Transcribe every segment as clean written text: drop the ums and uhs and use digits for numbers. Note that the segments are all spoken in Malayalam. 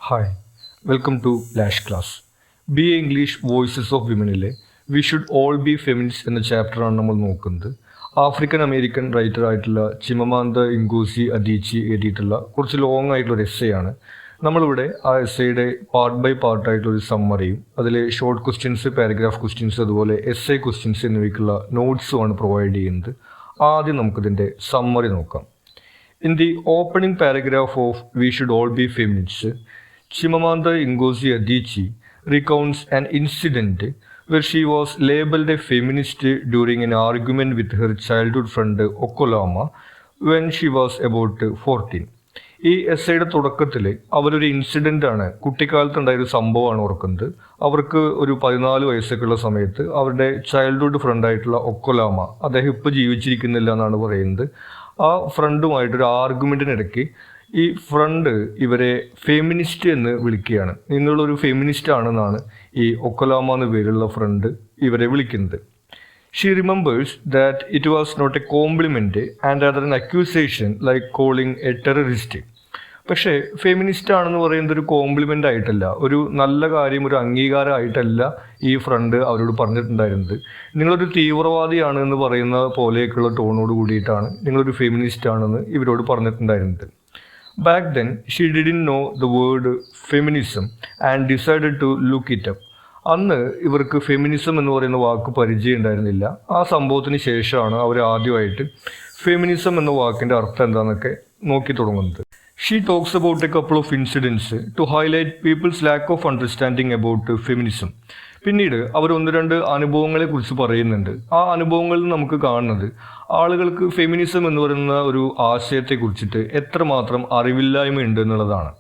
Hi welcome to lash class. B A English voices of വിമനിലെ we should all be feminist എന്ന ചാപ്റ്ററാണ് നമ്മൾ നോക്കുന്നത്. ആഫ്രിക്കൻ അമേരിക്കൻ റൈറ്റർ ആയിട്ടുള്ള ചിമമാന്ത ഇംഗോസി അദീച്ചി എഴുതിയിട്ടുള്ള കുറച്ച് ലോങ് ആയിട്ടുള്ളൊരു എസ്സേ ആണ്. നമ്മളിവിടെ ആ എസ്സേയുടെ പാർട്ട് ബൈ പാർട്ടായിട്ടുള്ളൊരു സമ്മറിയും അതിലെ ഷോർട്ട് ക്വസ്റ്റ്യൻസ്, പാരഗ്രാഫ് ക്വസ്റ്റ്യൻസ്, അതുപോലെ എസ്സേ ക്വസ്റ്റ്യൻസ് എന്നിവയ്ക്കുള്ള നോട്ട്സുമാണ് പ്രൊവൈഡ് ചെയ്യുന്നത്. ആദ്യം നമുക്കിതിൻ്റെ സമ്മറി നോക്കാം. In the opening paragraph of We Should All Be Feminists, Chimamanda Ngozi Adichie recounts an incident where she was labeled a feminist during an argument with her childhood friend Okolama when she was about 14. ഈ എസ്സേയുടെ തുടക്കത്തിൽ അവരൊരു ഇൻസിഡൻ്റ് ആണ്, കുട്ടിക്കാലത്തുണ്ടായൊരു സംഭവമാണ് ഓർക്കുന്നത്. അവർക്ക് ഒരു 14 വയസ്സൊക്കെയുള്ള സമയത്ത് അവരുടെ ചൈൽഡ്ഹുഡ് ഫ്രണ്ടായിട്ടുള്ള ഒക്കൊലാമ, അദ്ദേഹം ഇപ്പോൾ ജീവിച്ചിരിക്കുന്നില്ല എന്നാണ് പറയുന്നത്. ആ ഫ്രണ്ടുമായിട്ടൊരു ആർഗ്യുമെൻറ്റിനിടയ്ക്ക് ഈ ഫ്രണ്ട് ഇവരെ ഫെമിനിസ്റ്റ് എന്ന് വിളിക്കുകയാണ്. നിങ്ങളൊരു ഫെമിനിസ്റ്റ് ആണെന്നാണ് ഈ ഒക്കൊലാമ എന്ന പേരുള്ള ഫ്രണ്ട് ഇവരെ വിളിക്കുന്നത്. She remembers that it was not a compliment and rather an accusation like calling a terrorist. പക്ഷേ ഫെമിനിസ്റ്റ് ആണെന്ന് പറയുന്നത് ഒരു കോംപ്ലിമെൻ്റ് ആയിട്ടല്ല, ഒരു നല്ല കാര്യം, ഒരു അംഗീകാരമായിട്ടല്ല ഈ ഫ്രണ്ട് അവരോട് പറഞ്ഞിട്ടുണ്ടായിരുന്നത്. നിങ്ങളൊരു തീവ്രവാദിയാണ് എന്ന് പറയുന്ന പോലെയൊക്കെയുള്ള ടോണോട് കൂടിയിട്ടാണ് നിങ്ങളൊരു ഫെമിനിസ്റ്റ് ആണെന്ന് ഇവരോട് പറഞ്ഞിട്ടുണ്ടായിരുന്നത്. Back then, she didn't know the word feminism and decided to look it up. അന്ന് ഇവർക്ക് ഫെമിനിസം എന്ന് പറയുന്ന വാക്ക് പരിചയം ഉണ്ടായിരുന്നില്ല. ആ സംഭവത്തിന് ശേഷമാണ് അവർ ആദ്യമായിട്ട് ഫെമിനിസം എന്ന വാക്കിൻ്റെ അർത്ഥം എന്താണെന്നൊക്കെ നോക്കി തുടങ്ങുന്നത്. She talks about a couple of incidents to highlight people's lack of understanding about feminism. പിന്നീട് അവർ 1-2 അനുഭവങ്ങളെ കുറിച്ച് പറയുന്നുണ്ട്. ആ അനുഭവങ്ങളിൽ നമുക്ക് കാണുന്നത് ആളുകൾക്ക് ഫെമിനിസം എന്ന് പറയുന്ന ഒരു ആശയത്തെ കുറിച്ചിട്ട് എത്രമാത്രം അറിവില്ലായ്മ ഉണ്ട് എന്നുള്ളതാണ്.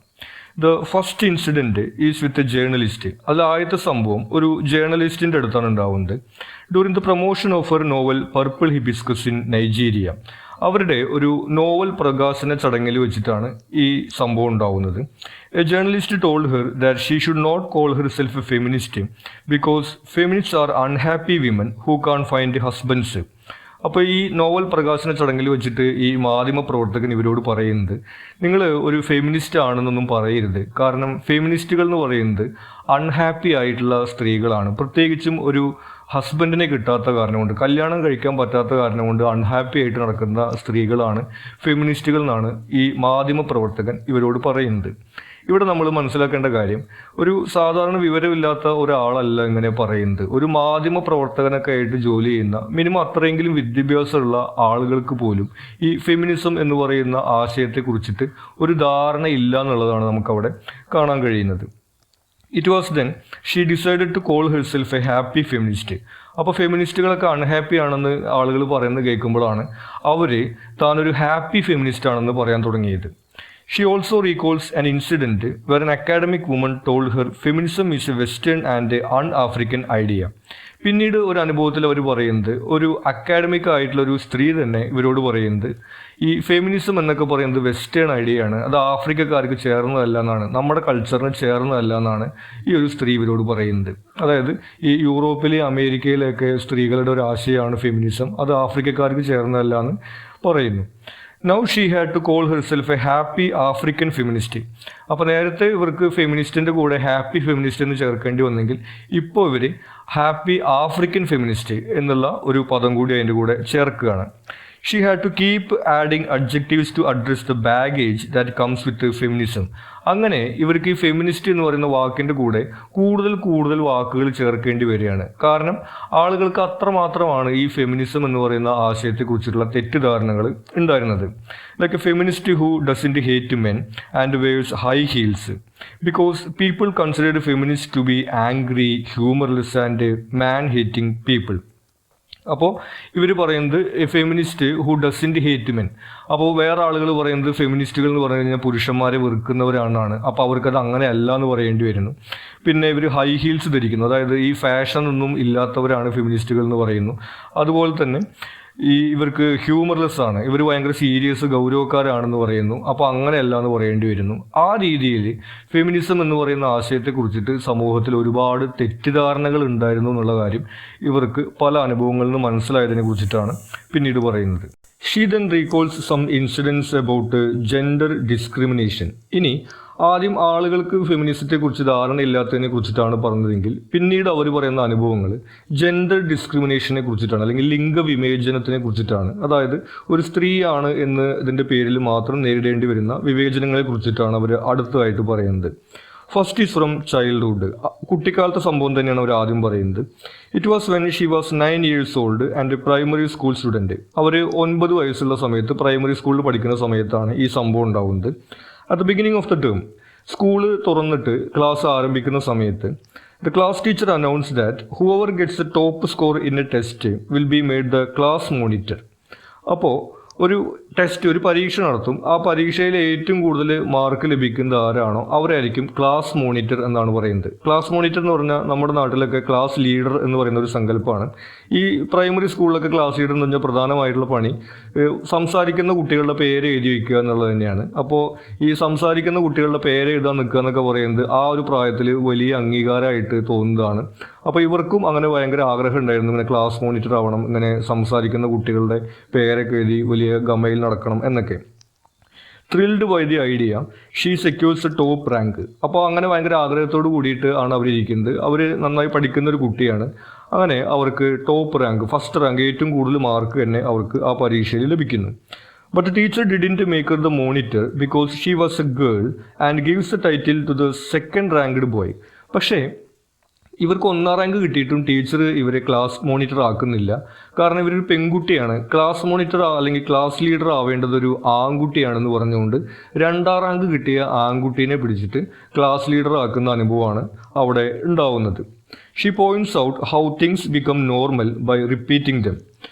The first incident is with a journalist. അതിൽ ആദ്യത്തെ സംഭവം ഒരു ജേർണലിസ്റ്റിൻ്റെ അടുത്താണ് ഉണ്ടാവുന്നത്. During the promotion of her novel Purple Hibiscus in Nigeria, അവരുടെ ഒരു നോവൽ പ്രകാശന ചടങ്ങിൽ വെച്ചിട്ടാണ് ഈ സംഭവം ഉണ്ടാവുന്നത്. A journalist told her that she should not call herself a feminist because feminist are unhappy women who can't find husbands. അപ്പോൾ ഈ നോവൽ പ്രകാശന ചടങ്ങിൽ വെച്ചിട്ട് ഈ മാധ്യമ പ്രവർത്തകൻ ഇവരോട് പറയുന്നത്, നിങ്ങൾ ഒരു ഫെമിനിസ്റ്റ് ആണെന്നൊന്നും പറയരുത്, കാരണം ഫെമിനിസ്റ്റുകൾ എന്ന് പറയുന്നത് അൺഹാപ്പി ആയിട്ടുള്ള സ്ത്രീകളാണ്. പ്രത്യേകിച്ചും ഒരു ഹസ്ബൻഡിനെ കിട്ടാത്ത കാരണം കൊണ്ട്, കല്യാണം കഴിക്കാൻ പറ്റാത്ത കാരണം കൊണ്ട് അൺഹാപ്പി ആയിട്ട് നടക്കുന്ന സ്ത്രീകളാണ് ഫെമിനിസ്റ്റുകൾ എന്നാണ് ഈ മാധ്യമ പ്രവർത്തകൻ ഇവരോട് പറയുന്നത്. ഇവിടെ നമ്മൾ മനസ്സിലാക്കേണ്ട കാര്യം, ഒരു സാധാരണ വിവരമില്ലാത്ത ഒരാളല്ല ഇങ്ങനെ പറയുന്നത്. ഒരു മാധ്യമ പ്രവർത്തകനൊക്കെ ആയിട്ട് ജോലി ചെയ്യുന്ന, മിനിമം അത്രയെങ്കിലും വിദ്യാഭ്യാസമുള്ള ആളുകൾക്ക് പോലും ഈ ഫെമിനിസം എന്ന് പറയുന്ന ആശയത്തെ കുറിച്ചിട്ട് ഒരു ധാരണ ഇല്ല എന്നുള്ളതാണ് നമുക്കവിടെ കാണാൻ കഴിയുന്നത്. It was then she decided to call herself a happy feminist. അപ്പോൾ ഫെമിനിസ്റ്റുകളൊക്കെ അൺഹാപ്പി ആണെന്ന് ആളുകൾ പറയുന്നത് കേൾക്കുമ്പോഴാണ് അവർ താനൊരു ഹാപ്പി ഫെമിനിസ്റ്റ് ആണെന്ന് പറയാൻ തുടങ്ങിയത്. She also recalls an incident where an academic woman told her feminism is a Western and un-African idea. പിന്നീട് ഒരു അനുഭവത്തിൽ അവർ പറയുന്നത്, ഒരു അക്കാഡമിക് ആയിട്ടുള്ളൊരു സ്ത്രീ തന്നെ ഇവരോട് പറയുന്നത്, ഈ ഫെമിനിസം എന്നൊക്കെ പറയുന്നത് വെസ്റ്റേൺ ഐഡിയ ആണ്, അത് ആഫ്രിക്കക്കാർക്ക് ചേർന്നതല്ല എന്നാണ്, നമ്മുടെ കൾച്ചറിന് ചേർന്നതല്ല എന്നാണ് ഈ ഒരു സ്ത്രീ ഇവരോട് പറയുന്നത്. അതായത് ഈ യൂറോപ്പിലെ അമേരിക്കയിലൊക്കെ സ്ത്രീകളുടെ ഒരു ആശയമാണ് ഫെമിനിസം, അത് ആഫ്രിക്കക്കാർക്ക് ചേർന്നതല്ല എന്ന് പറയുന്നു. Now she had to call herself a happy African feminist. അപ്പോൾ നേരത്തെ ഇവർക്ക് ഫെമിനിസ്റ്റിൻ്റെ കൂടെ ഹാപ്പി ഫെമിനിസ്റ്റ് എന്ന് ചേർക്കേണ്ടി വന്നെങ്കിൽ ഇപ്പോൾ ഇവർ ഹാപ്പി ആഫ്രിക്കൻ ഫെമിനിസ്റ്റ് എന്നുള്ള ഒരു പദം കൂടി അതിൻ്റെ കൂടെ ചേർക്കുകയാണ്. She had to keep adding adjectives to address the baggage that comes with feminism. അങ്ങനെ ഇവർക്ക് ഈ ഫെമിനിസ്റ്റ് എന്ന് പറയുന്ന വാക്കിൻ്റെ കൂടെ കൂടുതൽ വാക്കുകൾ ചേർക്കേണ്ടി വരികയാണ്. കാരണം ആളുകൾക്ക് അത്രമാത്രമാണ് ഈ ഫെമിനിസം എന്ന് പറയുന്ന ആശയത്തെക്കുറിച്ചിട്ടുള്ള തെറ്റിദ്ധാരണകൾ ഉണ്ടായിരുന്നത്. Like a feminist who doesn't hate men and wears high heels because people considered feminist to be angry, humourless and man hating people. അപ്പോൾ ഇവർ പറയുന്നത് feminist who doesn't hate men. അപ്പോൾ വേറെ ആളുകൾ പറയുന്നത് ഫെമിനിസ്റ്റുകൾ എന്ന് പറഞ്ഞു കഴിഞ്ഞാൽ പുരുഷന്മാരെ വെറുക്കുന്നവരാണെന്നാണ്. അപ്പോൾ അവർക്കത് അങ്ങനെയല്ല എന്ന് പറയേണ്ടി വരുന്നു. പിന്നെ ഇവർ ഹൈ ഹീൽസ് ധരിക്കുന്നു, അതായത് ഈ ഫാഷൻ ഒന്നും ഇല്ലാത്തവരാണ് ഫെമിനിസ്റ്റുകൾ എന്ന് പറയുന്നു. അതുപോലെ തന്നെ ഇവർക്ക് ഹ്യൂമർലെസ് ആണ്, ഇവർ ഭയങ്കര സീരിയസ് ഗൗരവക്കാരാണെന്ന് പറയുന്നു. അപ്പോൾ അങ്ങനെയല്ല എന്ന് പറയേണ്ടി വരുന്നു. ആ രീതിയിൽ ഫെമിനിസം എന്ന് പറയുന്ന ആശയത്തെക്കുറിച്ചിട്ട് സമൂഹത്തിൽ ഒരുപാട് തെറ്റിദ്ധാരണകൾ ഉണ്ടായിരുന്നു എന്നുള്ള കാര്യം ഇവർക്ക് പല അനുഭവങ്ങളിൽ നിന്ന് മനസ്സിലായതിനെ കുറിച്ചിട്ടാണ് പിന്നീട് പറയുന്നത്. She then recalls some incidents about gender discrimination. ഇനി ആദ്യം ആളുകൾക്ക് ഫെമിനിസത്തെ കുറിച്ച് ധാരണയില്ലാത്തതിനെ കുറിച്ചിട്ടാണ് പറഞ്ഞതെങ്കിൽ പിന്നീട് അവർ പറയുന്ന അനുഭവങ്ങൾ ജെൻഡർ ഡിസ്ക്രിമിനേഷനെ കുറിച്ചിട്ടാണ്, അല്ലെങ്കിൽ ലിംഗവിവേചനത്തിനെ കുറിച്ചിട്ടാണ്. അതായത് ഒരു സ്ത്രീയാണ് എന്ന് ഇതിൻ്റെ പേരിൽ മാത്രം നേരിടേണ്ടി വരുന്ന വിവേചനങ്ങളെ കുറിച്ചിട്ടാണ് അവർ അടുത്തതായിട്ട് പറയുന്നത്. First is from childhood. കുട്ടിക്കാലത്തെ സംഭവം തന്നെയാണ് അവർ ആദ്യം പറയുന്നത്. It was when she was 9 years old and primary school student. അവർ 9 വയസ്സുള്ള സമയത്ത് പ്രൈമറി സ്കൂളിൽ പഠിക്കുന്ന സമയത്താണ് ഈ സംഭവം ഉണ്ടാകുന്നത്. At the beginning of the term, school തുറന്നിട്ട് ക്ലാസ് ആരംഭിക്കുന്ന സമയത്ത് the class teacher announce that Hoover gets the top score in A test will be made the class monitor. അപ്പോൾ ഒരു ടെസ്റ്റ്, ഒരു പരീക്ഷ നടത്തും. ആ പരീക്ഷയിൽ ഏറ്റവും കൂടുതൽ മാർക്ക് ലഭിക്കുന്നത് ആരാണോ അവരായിരിക്കും ക്ലാസ് മോണിറ്റർ എന്നാണ് പറയുന്നത്. ക്ലാസ് മോണിറ്റർ എന്ന് പറഞ്ഞാൽ നമ്മുടെ നാട്ടിലൊക്കെ ക്ലാസ് ലീഡർ എന്ന് പറയുന്ന ഒരു സങ്കല്പമാണ്. ഈ പ്രൈമറി സ്കൂളിലൊക്കെ ക്ലാസ് ലീഡർ എന്ന് പറഞ്ഞാൽ പ്രധാനമായിട്ടുള്ള പണി സംസാരിക്കുന്ന കുട്ടികളുടെ പേര് എഴുതി വയ്ക്കുക എന്നുള്ളത് തന്നെയാണ്. അപ്പോൾ ഈ സംസാരിക്കുന്ന കുട്ടികളുടെ പേര് എഴുതാൻ നിൽക്കുക എന്നൊക്കെ പറയുന്നത് ആ ഒരു പ്രായത്തിൽ വലിയ അംഗീകാരമായിട്ട് തോന്നുന്നതാണ്. അപ്പോൾ ഇവർക്കും അങ്ങനെ ഭയങ്കര ആഗ്രഹം ഉണ്ടായിരുന്നു, ഇങ്ങനെ ക്ലാസ് മോണിറ്റർ ആവണം, ഇങ്ങനെ സംസാരിക്കുന്ന കുട്ടികളുടെ പേരൊക്കെ എഴുതി വലിയ ഗമയിൽ നടക്കണം എന്നൊക്കെ. Thrilled by the idea she secures a top rank. അപ്പോൾ അങ്ങനെ ഭയങ്കര ആഗ്രഹത്തോട് കൂടിയിട്ട് ആണ് അവരിയ്ക്കുന്നത്. അവർ നന്നായി പഠിക്കുന്ന ഒരു കുട്ടിയാണ്. അങ്ങനെ അവർക്ക് ടോപ്പ് റാങ്ക്, ഫസ്റ്റ് റാങ്ക്, ഏറ്റവും കൂടുതൽ മാർക്ക് തന്നെ അവർക്ക് ആ പരീക്ഷയിൽ ലഭിക്കുന്നു. But the teacher didn't make her the monitor because she was a girl and gives the title to the second ranked boy. പക്ഷേ ഇവർക്ക് 1ാം റാങ്ക് കിട്ടിയിട്ടും ടീച്ചർ ഇവരെ ക്ലാസ് മോണിറ്റർ ആക്കുന്നില്ല. കാരണം ഇവരൊരു പെൺകുട്ടിയാണ്, ക്ലാസ് മോണിറ്റർ അല്ലെങ്കിൽ ക്ലാസ് ലീഡർ ആവേണ്ടത് ഒരു ആൺകുട്ടിയാണെന്ന് പറഞ്ഞുകൊണ്ട് 2ാം റാങ്ക് കിട്ടിയ ആൺകുട്ടീനെ പിടിച്ചിട്ട് ക്ലാസ് ലീഡർ ആക്കുന്ന അനുഭവമാണ് അവിടെ ഉണ്ടാവുന്നത്. She points out how things become normal by repeating them.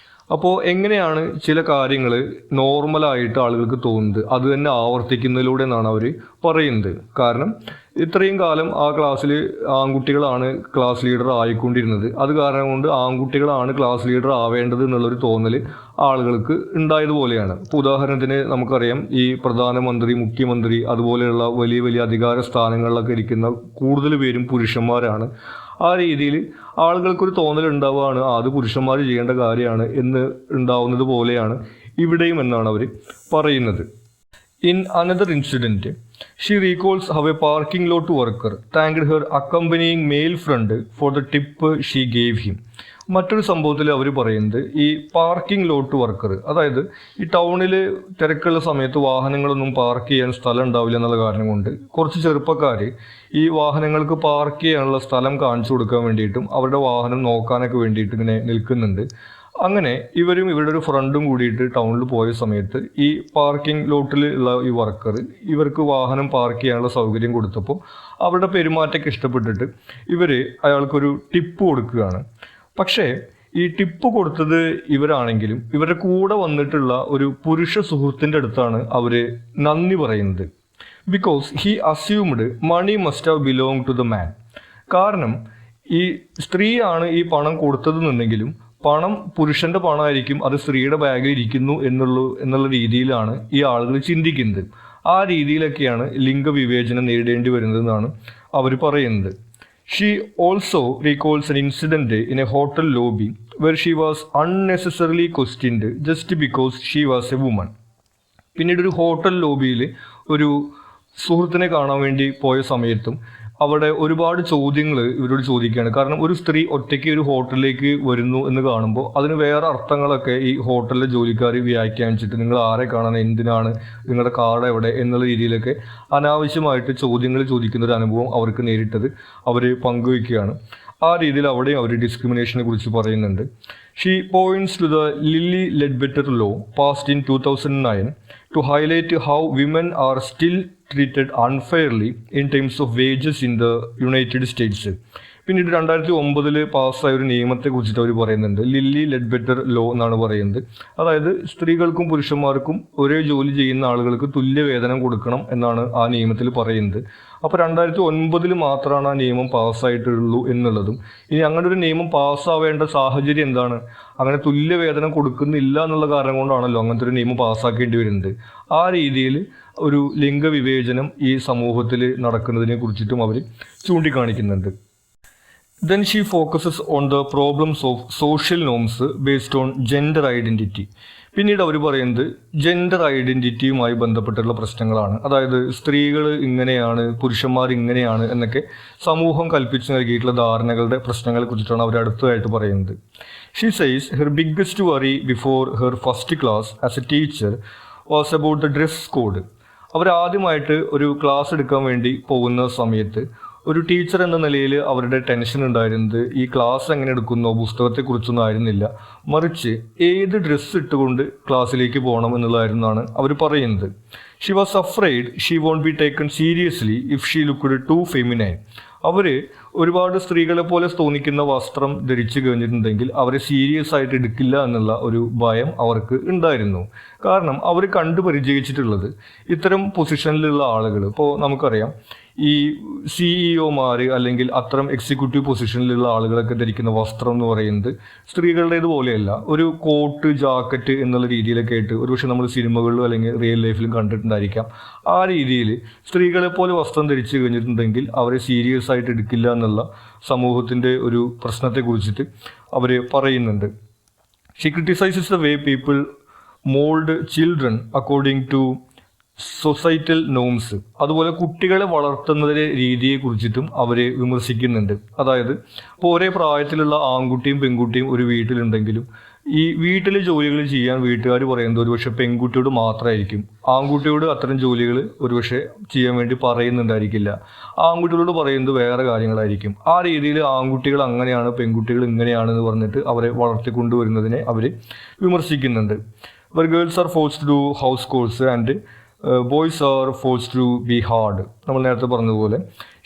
അപ്പോൾ എങ്ങനെയാണ് ചില കാര്യങ്ങൾ നോർമലായിട്ട് ആളുകൾക്ക് തോന്നുന്നത്, അത് തന്നെ ആവർത്തിക്കുന്നതിലൂടെ എന്നാണ് അവർ പറയുന്നത്. കാരണം ഇത്രയും കാലം ആ ക്ലാസ്സിൽ ആൺകുട്ടികളാണ് ക്ലാസ് ലീഡർ ആയിക്കൊണ്ടിരുന്നത്. അത് കാരണം കൊണ്ട് ആൺകുട്ടികളാണ് ക്ലാസ് ലീഡർ ആവേണ്ടത് എന്നുള്ളൊരു തോന്നൽ ആളുകൾക്ക് ഉണ്ടായതുപോലെയാണ്. ഇപ്പോൾ ഉദാഹരണത്തിന് നമുക്കറിയാം, ഈ പ്രധാനമന്ത്രി, മുഖ്യമന്ത്രി അതുപോലെയുള്ള വലിയ വലിയ അധികാര സ്ഥാനങ്ങളിലൊക്കെ ഇരിക്കുന്ന കൂടുതൽ പേരും പുരുഷന്മാരാണ്. ആ രീതിയിൽ ആളുകൾക്കൊരു തോന്നൽ ഉണ്ടാവുകയാണ്, അത് പുരുഷന്മാർ ചെയ്യേണ്ട കാര്യമാണ് എന്ന് ഉണ്ടാവുന്നത് പോലെയാണ് ഇവിടെയും എന്നാണ് അവർ പറയുന്നത്. In another incident she recalls how a parking lot worker thanked her accompanying male friend for the tip she gave him. മറ്റൊരു സംഭവത്തിൽ അവർ പറയുന്നത് ഈ പാർക്കിംഗ് ലോട്ട് വർക്കർ, അതായത് ഈ ടൗണിൽ തിരക്കുള്ള സമയത്ത് വാഹനങ്ങളൊന്നും പാർക്ക് ചെയ്യാൻ സ്ഥലം ഉണ്ടാവില്ല എന്നുള്ള കാരണം കൊണ്ട് കുറച്ച് ചെറുപ്പക്കാർ ഈ വാഹനങ്ങൾക്ക് പാർക്ക് ചെയ്യാനുള്ള സ്ഥലം കാണിച്ചു കൊടുക്കാൻ വേണ്ടിയിട്ടും അവരുടെ വാഹനം നോക്കാനൊക്കെ വേണ്ടിയിട്ട് ഇങ്ങനെ നിൽക്കുന്നുണ്ട്. അങ്ങനെ ഇവരും ഇവരുടെ ഒരു ഫ്രണ്ടും കൂടിയിട്ട് ടൗണിൽ പോയ സമയത്ത് ഈ പാർക്കിംഗ് ലോട്ടിൽ ഉള്ള ഈ വർക്കർ ഇവർക്ക് വാഹനം പാർക്ക് ചെയ്യാനുള്ള സൗകര്യം കൊടുത്തപ്പോൾ അവരുടെ പെരുമാറ്റമൊക്കെ ഇഷ്ടപ്പെട്ടിട്ട് ഇവർ അയാൾക്കൊരു ടിപ്പ് കൊടുക്കുകയാണ്. പക്ഷേ ഈ ടിപ്പ് കൊടുത്തത് ഇവരാണെങ്കിലും ഇവരുടെ കൂടെ വന്നിട്ടുള്ള ഒരു പുരുഷ സുഹൃത്തിൻ്റെ അടുത്താണ് അവർ നന്ദി പറയുന്നത്. Because he assumed money must have belong to the man. കാരണം ഈ സ്ത്രീയാണ് ഈ പണം കൊടുത്തതെന്നുണ്ടെങ്കിലും പണം പുരുഷൻ്റെ പണമായിരിക്കും, അത് സ്ത്രീയുടെ ബാഗിൽ ഇരിക്കുന്നു എന്നുള്ള രീതിയിലാണ് ഈ ആളുകൾ ചിന്തിക്കുന്നത്. ആ രീതിയിലൊക്കെയാണ് ലിംഗവിവേചനം നേരിടേണ്ടി വരുന്നതെന്നാണ് അവർ പറയുന്നത്. She also recalls an incident in a hotel lobby where she was unnecessarily questioned just because she was a woman. പിന്നീട് ഒരു ഹോട്ടൽ ലോബിയിൽ ഒരു സുഹൃത്തിനെ കാണാൻ വേണ്ടി പോയ സമയത്തും അവിടെ ഒരുപാട് ചോദ്യങ്ങൾ ഇവരോട് ചോദിക്കുകയാണ്. കാരണം ഒരു സ്ത്രീ ഒറ്റയ്ക്ക് ഒരു ഹോട്ടലിലേക്ക് വരുന്നു എന്ന് കാണുമ്പോൾ അതിന് വേറെ അർത്ഥങ്ങളൊക്കെ ഈ ഹോട്ടലിലെ ജോലിക്കാർ വ്യാഖ്യാനിച്ചിട്ട് നിങ്ങൾ ആരെ കാണാൻ, എന്തിനാണ്, നിങ്ങളുടെ കാർഡ് എവിടെ എന്നുള്ള രീതിയിലൊക്കെ അനാവശ്യമായിട്ട് ചോദ്യങ്ങൾ ചോദിക്കുന്ന ഒരു അനുഭവം അവർക്ക് നേരിട്ടത് അവർ പങ്കുവയ്ക്കുകയാണ്. ആ രീതിയിൽ അവിടെ അവർ ഡിസ്ക്രിമിനേഷനെ കുറിച്ച് പറയുന്നുണ്ട്. She points to the Lilly Ledbetter law passed in 2009 to highlight how women are still treated unfairly in terms of wages in the United States. പിന്നീട് 2009 പാസ്സായ ഒരു നിയമത്തെ കുറിച്ചിട്ട് അവർ പറയുന്നുണ്ട്. ലില്ലി ലെഡ്ബെറ്റർ ലോ എന്നാണ് പറയുന്നത്. അതായത് സ്ത്രീകൾക്കും പുരുഷന്മാർക്കും ഒരേ ജോലി ചെയ്യുന്ന ആളുകൾക്ക് തുല്യ വേതനം കൊടുക്കണം എന്നാണ് ആ നിയമത്തിൽ പറയുന്നത്. അപ്പോൾ 2009 മാത്രമാണ് ആ നിയമം പാസ്സായിട്ടുള്ളൂ എന്നുള്ളതും, ഇനി അങ്ങനെ ഒരു നിയമം പാസ്സാവേണ്ട സാഹചര്യം എന്താണ്, അങ്ങനെ തുല്യ വേതനം കൊടുക്കുന്നില്ല എന്നുള്ള കാരണം കൊണ്ടാണല്ലോ അങ്ങനത്തെ ഒരു നിയമം പാസ്സാക്കേണ്ടി വരുന്നത്. ആ രീതിയിൽ ഒരു ലിംഗവിവേചനം ഈ സമൂഹത്തിൽ നടക്കുന്നതിനെ കുറിച്ചിട്ടും അവർ ചൂണ്ടിക്കാണിക്കുന്നുണ്ട്. Then she focuses on the problems of social norms based on gender identity. പിന്നീട് അവർ പറയുന്നത് ജെൻഡർ ഐഡൻറ്റിറ്റിയുമായി ബന്ധപ്പെട്ടുള്ള പ്രശ്നങ്ങളാണ്. അതായത് സ്ത്രീകൾ ഇങ്ങനെയാണ്, പുരുഷന്മാർ ഇങ്ങനെയാണ് എന്നൊക്കെ സമൂഹം കൽപ്പിച്ചു നൽകിയിട്ടുള്ള ധാരണകളുടെ പ്രശ്നങ്ങളെ കുറിച്ചിട്ടാണ് അവർ അടുത്തതായിട്ട് പറയുന്നത്. She says her biggest worry before her first class as a teacher was about the dress code. അവർ ആദ്യമായിട്ട് ഒരു ക്ലാസ് എടുക്കാൻ വേണ്ടി പോകുന്ന സമയത്ത് ഒരു ടീച്ചർ എന്ന നിലയിൽ അവരുടെ ടെൻഷൻ ഉണ്ടായിരുന്നത് ഈ ക്ലാസ് എങ്ങനെ എടുക്കുന്നോ പുസ്തകത്തെക്കുറിച്ചൊന്നും ആയിരുന്നില്ല, മറിച്ച് ഏത് ഡ്രസ്സ് ഇട്ടുകൊണ്ട് ക്ലാസ്സിലേക്ക് പോകണം എന്നുള്ളതായിരുന്നാണ് അവർ പറയുന്നത്. She was afraid she won't be taken seriously if she looked too feminine. അവർ ഒരുപാട് സ്ത്രീകളെ പോലെ തോന്നിക്കുന്ന വസ്ത്രം ധരിച്ചു കഴിഞ്ഞിട്ടുണ്ടെങ്കിൽ അവരെ സീരിയസ് ആയിട്ട് എടുക്കില്ല എന്നുള്ള ഒരു ഭയം അവർക്ക് ഉണ്ടായിരുന്നു. കാരണം അവർ കണ്ടു പരിചയിച്ചിട്ടുള്ളത് ഇത്തരം പൊസിഷനിലുള്ള ആളുകൾ, ഇപ്പോൾ നമുക്കറിയാം ഈ CEO അല്ലെങ്കിൽ അത്തരം എക്സിക്യൂട്ടീവ് പൊസിഷനിലുള്ള ആളുകളൊക്കെ ധരിക്കുന്ന വസ്ത്രം എന്ന് പറയുന്നത് സ്ത്രീകളുടേതുപോലെയല്ല. ഒരു കോട്ട് ജാക്കറ്റ് എന്നുള്ള രീതിയിലൊക്കെ ആയിട്ട് ഒരുപക്ഷെ നമ്മൾ സിനിമകളിലും അല്ലെങ്കിൽ റിയൽ ലൈഫിലും കണ്ടിട്ടുണ്ടായിരിക്കാം. ആ രീതിയിൽ സ്ത്രീകളെ പോലെ വസ്ത്രം ധരിച്ചു കഴിഞ്ഞിട്ടുണ്ടെങ്കിൽ അവരെ സീരിയസ് ആയിട്ട് എടുക്കില്ല എന്നുള്ള സമൂഹത്തിൻ്റെ ഒരു പ്രശ്നത്തെ കുറിച്ചിട്ട് അവർ പറയുന്നുണ്ട്. She criticises the way people mould children according to societal norms. അതുപോലെ കുട്ടികളെ വളർത്തുന്നതിൻ്റെ രീതിയെ കുറിച്ചിട്ടും അവർ വിമർശിക്കുന്നുണ്ട്. അതായത് ഇപ്പോൾ ഒരേ പ്രായത്തിലുള്ള ആൺകുട്ടിയും പെൺകുട്ടിയും ഒരു വീട്ടിലുണ്ടെങ്കിലും ഈ വീട്ടിലെ ജോലികൾ ചെയ്യാൻ വീട്ടുകാർ പറയുന്നത് ഒരുപക്ഷെ പെൺകുട്ടിയോട് മാത്രമായിരിക്കും. ആൺകുട്ടിയോട് അത്തരം ജോലികൾ ഒരുപക്ഷെ ചെയ്യാൻ വേണ്ടി പറയുന്നുണ്ടായിരിക്കില്ല. ആൺകുട്ടികളോട് പറയുന്നത് വേറെ കാര്യങ്ങളായിരിക്കും. ആ രീതിയിൽ ആൺകുട്ടികൾ അങ്ങനെയാണ്, പെൺകുട്ടികൾ ഇങ്ങനെയാണെന്ന് പറഞ്ഞിട്ട് അവരെ വളർത്തിക്കൊണ്ടുവരുന്നതിനെ അവർ വിമർശിക്കുന്നുണ്ട്. Where girls are forced to do house chores and boys are forced to be hard. നമ്മൾ നേരത്തെ പറഞ്ഞതുപോലെ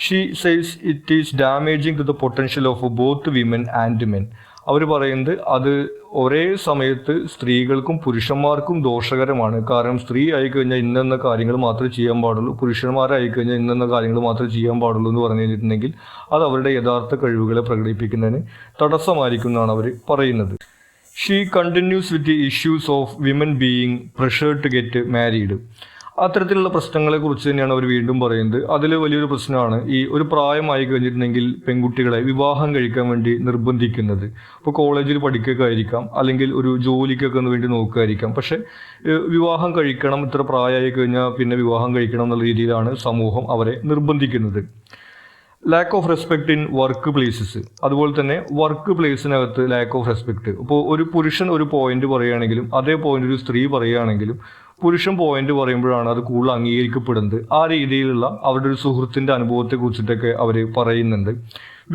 she says it is damaging to the potential of both women and men. അവർ പറയുന്നത് അത് ഒരേ സമയത്ത് സ്ത്രീകൾക്കും പുരുഷന്മാർക്കും ദോഷകരമാണ്. കാരണം സ്ത്രീ ആയിക്കഴിഞ്ഞാൽ ഇന്നെന്ന കാര്യങ്ങൾ മാത്രമേ ചെയ്യാൻ പാടുള്ളൂ, പുരുഷന്മാരായിക്കഴിഞ്ഞാൽ ഇന്നെന്ന കാര്യങ്ങൾ മാത്രമേ ചെയ്യാൻ പാടുള്ളൂ എന്ന് പറഞ്ഞു കഴിഞ്ഞിട്ടുണ്ടെങ്കിൽ അത് അവരുടെ യഥാർത്ഥ കഴിവുകളെ പ്രകടിപ്പിക്കുന്നതിന് തടസ്സമായിരിക്കും എന്നാണ് അവർ പറയുന്നത്. She continues with the issues of women being pressured to get married. അത്തരത്തിലുള്ള പ്രശ്നങ്ങളെക്കുറിച്ച് തന്നെയാണ് അവർ വീണ്ടും പറയുന്നത്. അതിൽ വലിയൊരു പ്രശ്നമാണ് ഈ ഒരു പ്രായമായി കഴിഞ്ഞിട്ടുണ്ടെങ്കിൽ പെൺകുട്ടികളെ വിവാഹം കഴിക്കാൻ വേണ്ടി നിർബന്ധിക്കുന്നത്. ഇപ്പോൾ കോളേജിൽ പഠിക്കുകയൊക്കെ ആയിരിക്കാം, അല്ലെങ്കിൽ ഒരു ജോലിക്കൊക്കെ വേണ്ടി നോക്കുകയായിരിക്കാം. പക്ഷേ വിവാഹം കഴിക്കണം, ഇത്ര പ്രായമായി കഴിഞ്ഞാൽ പിന്നെ വിവാഹം കഴിക്കണം എന്നുള്ള രീതിയിലാണ് സമൂഹം അവരെ നിർബന്ധിക്കുന്നത്. Lack of respect in work places. അതുപോലെ തന്നെ വർക്ക് പ്ലേസിനകത്ത് ലാക്ക് ഓഫ് റെസ്പെക്ട്. ഇപ്പോൾ ഒരു പുരുഷൻ ഒരു പോയിന്റ് പറയുകയാണെങ്കിലും അതേ പോയിന്റ് ഒരു സ്ത്രീ പറയുകയാണെങ്കിലും പുരുഷൻ പോയിന്റ് പറയുമ്പോഴാണ് അത് കൂടുതൽ അംഗീകരിക്കപ്പെടുന്നത്. ആ രീതിയിലുള്ള അവരുടെ ഒരു സുഹൃത്തിൻ്റെ അനുഭവത്തെ കുറിച്ചിട്ടൊക്കെ അവർ പറയുന്നുണ്ട്.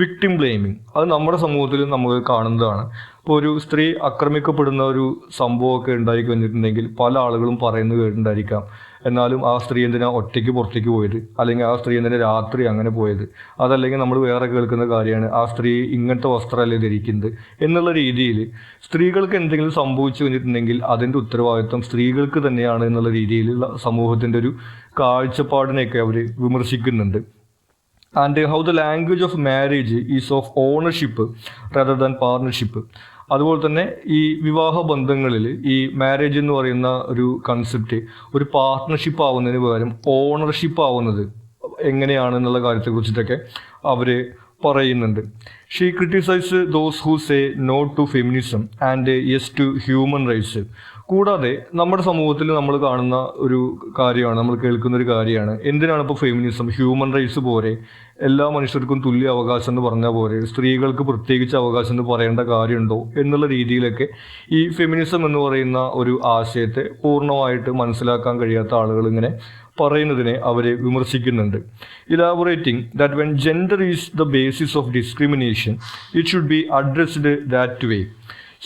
വിക്ടിം ബ്ലെയിമിങ്, അത് നമ്മുടെ സമൂഹത്തിൽ നമ്മൾ കാണുന്നതാണ്. ഇപ്പോൾ ഒരു സ്ത്രീ ആക്രമിക്കപ്പെടുന്ന ഒരു സംഭവമൊക്കെ ഉണ്ടായി കഴിഞ്ഞിട്ടുണ്ടെങ്കിൽ പല ആളുകളും പറയുന്നത് കേട്ടിട്ടുണ്ടായിരിക്കാം, എന്നാലും ആ സ്ത്രീ എന്തിനാ ഒറ്റയ്ക്ക് പുറത്തേക്ക് പോയത്, അല്ലെങ്കിൽ ആ സ്ത്രീ എന്തിനാ രാത്രി അങ്ങനെ പോയത്, അതല്ലെങ്കിൽ നമ്മൾ വേറെ കേൾക്കുന്ന കാര്യമാണ് ആ സ്ത്രീ ഇങ്ങനത്തെ വസ്ത്രമല്ലേ ധരിക്കുന്നത് എന്നുള്ള രീതിയിൽ സ്ത്രീകൾക്ക് എന്തെങ്കിലും സംഭവിച്ചു കഴിഞ്ഞിട്ടുണ്ടെങ്കിൽ അതിൻ്റെ ഉത്തരവാദിത്വം സ്ത്രീകൾക്ക് തന്നെയാണ് എന്നുള്ള രീതിയിലുള്ള സമൂഹത്തിൻ്റെ ഒരു കാഴ്ചപ്പാടിനെയൊക്കെ അവർ വിമർശിക്കുന്നുണ്ട്. And how the language of marriage is of ownership rather than partnership. അതുപോലെ തന്നെ ഈ വിവാഹ ബന്ധങ്ങളിൽ ഈ മാരേജ് എന്ന് പറയുന്ന ഒരു കൺസെപ്റ്റ് ഒരു പാർട്ട്ണർഷിപ്പ് ആവുന്നതിന് പകരം ഓണർഷിപ്പ് ആവുന്നത് എങ്ങനെയാണെന്നുള്ള കാര്യത്തെക്കുറിച്ചിട്ടൊക്കെ അവർ പറയുന്നുണ്ട്. She criticise those who say no to feminism and yes to human rights. കൂടാതെ നമ്മുടെ സമൂഹത്തിൽ നമ്മൾ കാണുന്ന ഒരു കാര്യമാണ്, നമ്മൾ കേൾക്കുന്ന ഒരു കാര്യമാണ്, എന്തിനാണ് ഇപ്പോൾ ഫെമിനിസം, ഹ്യൂമൻ റൈറ്റ്സ് പോരെ, എല്ലാ മനുഷ്യർക്കും തുല്യ അവകാശം എന്ന് പറഞ്ഞാൽ പോരെ, സ്ത്രീകൾക്ക് പ്രത്യേകിച്ച് അവകാശം എന്ന് പറയേണ്ട കാര്യമുണ്ടോ എന്നുള്ള രീതിയിലൊക്കെ ഈ ഫെമിനിസം എന്ന് പറയുന്ന ഒരു ആശയത്തെ പൂർണ്ണമായിട്ട് മനസ്സിലാക്കാൻ കഴിയാത്ത ആളുകൾ ഇങ്ങനെ പറയുന്നതിനെ അവർ വിമർശിക്കുന്നുണ്ട്. Elaborating that when gender is the basis of discrimination it should be addressed that way.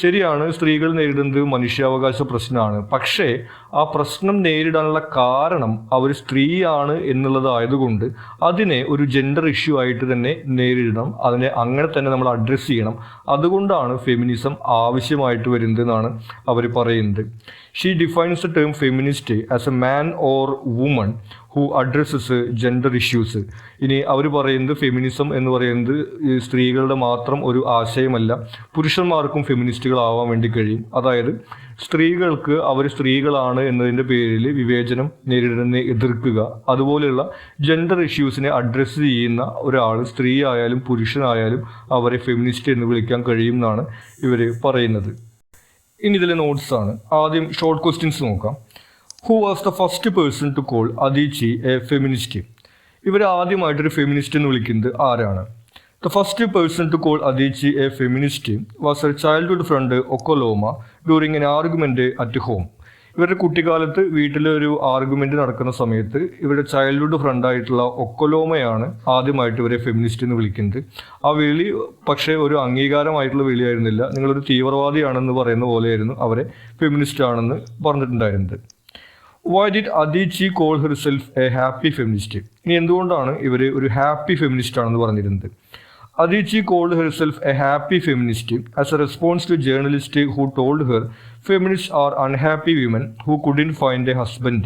ശരിയാണ്, സ്ത്രീകൾ നേരിടുന്നത് മനുഷ്യാവകാശ പ്രശ്നമാണ്. പക്ഷേ ആ പ്രശ്നം നേരിടാനുള്ള കാരണം അവർ സ്ത്രീയാണ് എന്നുള്ളതായതുകൊണ്ട് അതിനെ ഒരു ജെൻഡർ ഇഷ്യൂ ആയിട്ട് തന്നെ നേരിടണം, അതിനെ അങ്ങനെ തന്നെ നമ്മൾ അഡ്രസ്സ് ചെയ്യണം. അതുകൊണ്ടാണ് ഫെമിനിസം ആവശ്യമായിട്ട് വരുന്നത് എന്നാണ് അവർ പറയുന്നത്. She defines the term feminist as A man or woman who addresses gender issues. ഇനി അവർ പറയുന്നത് ഫെമിനിസം എന്ന് പറയുന്നത് സ്ത്രീകളുടെ മാത്രം ഒരു ആശയമല്ല, പുരുഷന്മാർക്കും ഫെമിനിസ്റ്റുകളാവാൻ വേണ്ടി കഴിയും. അതായത് സ്ത്രീകൾക്ക് അവർ സ്ത്രീകളാണ് എന്നതിൻ്റെ പേരിൽ വിവേചനം നേരിടുന്നതിനെ എതിർക്കുക, അതുപോലെയുള്ള ജെൻഡർ ഇഷ്യൂസിനെ അഡ്രസ്സ് ചെയ്യുന്ന ഒരാൾ സ്ത്രീ ആയാലും പുരുഷനായാലും അവരെ ഫെമിനിസ്റ്റ് എന്ന് വിളിക്കാൻ കഴിയും എന്നാണ് ഇവർ പറയുന്നത്. ഇനി ഇതിലെ നോട്ട്സ് ആണ്. ആദ്യം ഷോർട്ട് ക്വസ്റ്റ്യൻസ് നോക്കാം. Who was the first person to call Adichie a feminist? ഇവർ ആദ്യമായിട്ടൊരു ഫെമിനിസ്റ്റ് എന്ന് വിളിക്കുന്നത് ആരാണ്? The first person to call Adichie a feminist was a childhood friend Okoloma during an argument at home. ഇവരുടെ കുട്ടിക്കാലത്ത് വീട്ടിലൊരു ആർഗ്യുമെന്റ് നടക്കുന്ന സമയത്ത് ഇവരുടെ ചൈൽഡ്ഹുഡ് ഫ്രണ്ടായിട്ടുള്ള ഒക്കോലോമയാണ് ആദ്യമായിട്ട് ഇവരെ ഫെമിനിസ്റ്റ് എന്ന് വിളിക്കുന്നത്. ആ വിളി പക്ഷേ ഒരു അംഗീകാരമായിട്ടുള്ള വിളിയായിരുന്നില്ല. നിങ്ങളൊരു തീവ്രവാദിയാണെന്ന് പറയുന്ന പോലെയായിരുന്നു അവരെ ഫെമിനിസ്റ്റ് ആണെന്ന് പറഞ്ഞിട്ടുണ്ടായിരുന്നത്. Why did Adichie call herself a happy feminist? ഇനി എന്തുകൊണ്ടാണ് ഇവർ ഒരു ഹാപ്പി ഫെമിനിസ്റ്റ് ആണെന്ന് പറഞ്ഞിരുന്നത്? Adichie called herself a happy feminist as a response to a journalist who told her feminists are unhappy women who couldn't find a husband.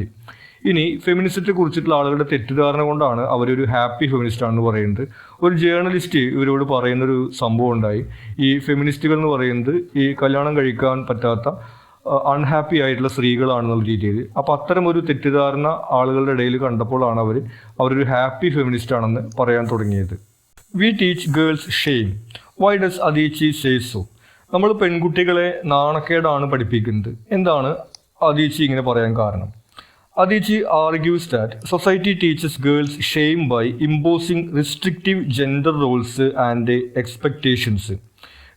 ഇനി ഫെമിനിസത്തെ കുറിച്ചിട്ടുള്ള ആളുകളുടെ തെറ്റിദ്ധാരണ കൊണ്ടാണ് അവരൊരു ഹാപ്പി ഫെമിനിസ്റ്റ് ആണെന്ന് പറയുന്നത്. ഒരു ജേർണലിസ്റ്റ് ഇവരോട് പറയുന്നൊരു സംഭവം ഉണ്ടായി. ഈ ഫെമിനിസ്റ്റുകൾ എന്ന് പറയുന്നത് ഈ കല്യാണം കഴിക്കാൻ പറ്റാത്ത അൺഹാപ്പി ആയിട്ടുള്ള സ്ത്രീകളാണെന്നുള്ള രീതിയിൽ. അപ്പോൾ അത്തരം ഒരു തെറ്റിദ്ധാരണ ആളുകളുടെ ഇടയിൽ കണ്ടപ്പോഴാണ് അവരൊരു ഹാപ്പി ഫെമിനിസ്റ്റ് ആണെന്ന് പറയാൻ തുടങ്ങിയത്. We teach girls shame. Why does Adichie say so? നമ്മൾ പെൺകുട്ടികളെ നാണക്കേടാണ് പഠിപ്പിക്കുന്നത്. എന്താണ് അദീച്ചി ഇങ്ങനെ പറയാൻ കാരണം? Adichie argues that society teaches girls shame by imposing restrictive gender roles and expectations.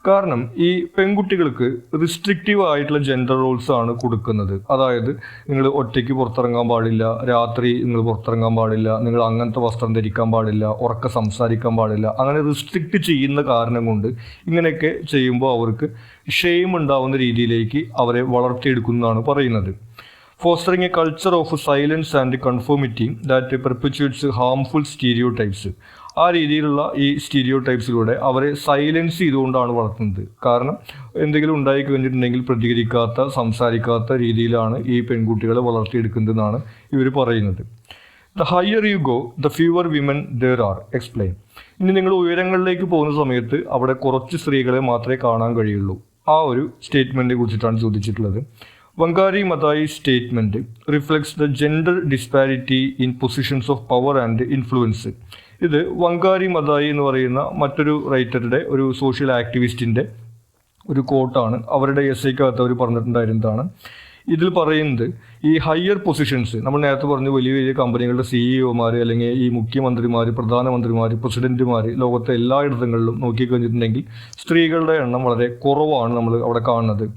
കാരണം ഈ പെൺകുട്ടികൾക്ക് റിസ്ട്രിക്റ്റീവ് ആയിട്ടുള്ള ജെൻഡർ റോൾസ് ആണ് കൊടുക്കുന്നത്. അതായത് നിങ്ങൾ ഒറ്റയ്ക്ക് പുറത്തിറങ്ങാൻ പാടില്ല, രാത്രി നിങ്ങൾ പുറത്തിറങ്ങാൻ പാടില്ല, നിങ്ങൾ അങ്ങനത്തെ വസ്ത്രം ധരിക്കാൻ പാടില്ല, ഉറക്കെ സംസാരിക്കാൻ പാടില്ല, അങ്ങനെ റിസ്ട്രിക്റ്റ് ചെയ്യുന്ന കാരണം കൊണ്ട് ഇങ്ങനെയൊക്കെ ചെയ്യുമ്പോൾ അവർക്ക് ഷെയിം ഉണ്ടാവുന്ന രീതിയിലേക്ക് അവരെ വളർത്തിയെടുക്കുന്നതാണ് പറയുന്നത്. Fostering a culture of silence and conformity that perpetuates harmful stereotypes. ആ രീതിയിലുള്ള ഈ സ്റ്റീരിയോ ടൈപ്സിലൂടെ അവരെ സൈലൻസ് ചെയ്തുകൊണ്ടാണ് വളർത്തുന്നത്. കാരണം എന്തെങ്കിലും ഉണ്ടായി കഴിഞ്ഞിട്ടുണ്ടെങ്കിൽ പ്രതികരിക്കാത്ത, സംസാരിക്കാത്ത രീതിയിലാണ് ഈ പെൺകുട്ടികളെ വളർത്തിയെടുക്കുന്നതെന്നാണ് ഇവർ പറയുന്നത്. The higher you go the fewer women there are. Explain. ഇനി നിങ്ങൾ ഉയരങ്ങളിലേക്ക് പോകുന്ന സമയത്ത് അവിടെ കുറച്ച് സ്ത്രീകളെ മാത്രമേ കാണാൻ കഴിയുള്ളൂ. ആ ഒരു സ്റ്റേറ്റ്മെൻറ്റിനെ കുറിച്ചിട്ടാണ് ചോദിച്ചിട്ടുള്ളത്. വങ്കാരി മതായി statement reflects the gender disparity in positions of power and influence. ഇത് വങ്കാരി മതായി എന്ന് പറയുന്ന മറ്റൊരു റൈറ്ററുടെ, ഒരു സോഷ്യൽ ആക്ടിവിസ്റ്റിൻ്റെ ഒരു കോട്ടാണ്. അവരുടെ എസ്സേക്കകത്ത് അവർ പറഞ്ഞിട്ടുണ്ടായിരുന്നതാണ്. ഇതിൽ പറയുന്നത് ഈ ഹയർ പൊസിഷൻസ്, നമ്മൾ നേരത്തെ പറഞ്ഞു വലിയ വലിയ കമ്പനികളുടെ സിഇഒമാർ അല്ലെങ്കിൽ ഈ മുഖ്യമന്ത്രിമാർ, പ്രധാനമന്ത്രിമാർ, പ്രസിഡന്റുമാർ ലോകത്തെ എല്ലായിടങ്ങളിലും നോക്കിക്കഴിഞ്ഞിട്ടുണ്ടെങ്കിൽ സ്ത്രീകളുടെ എണ്ണം വളരെ കുറവാണ് നമ്മൾ അവിടെ കാണുന്നത്.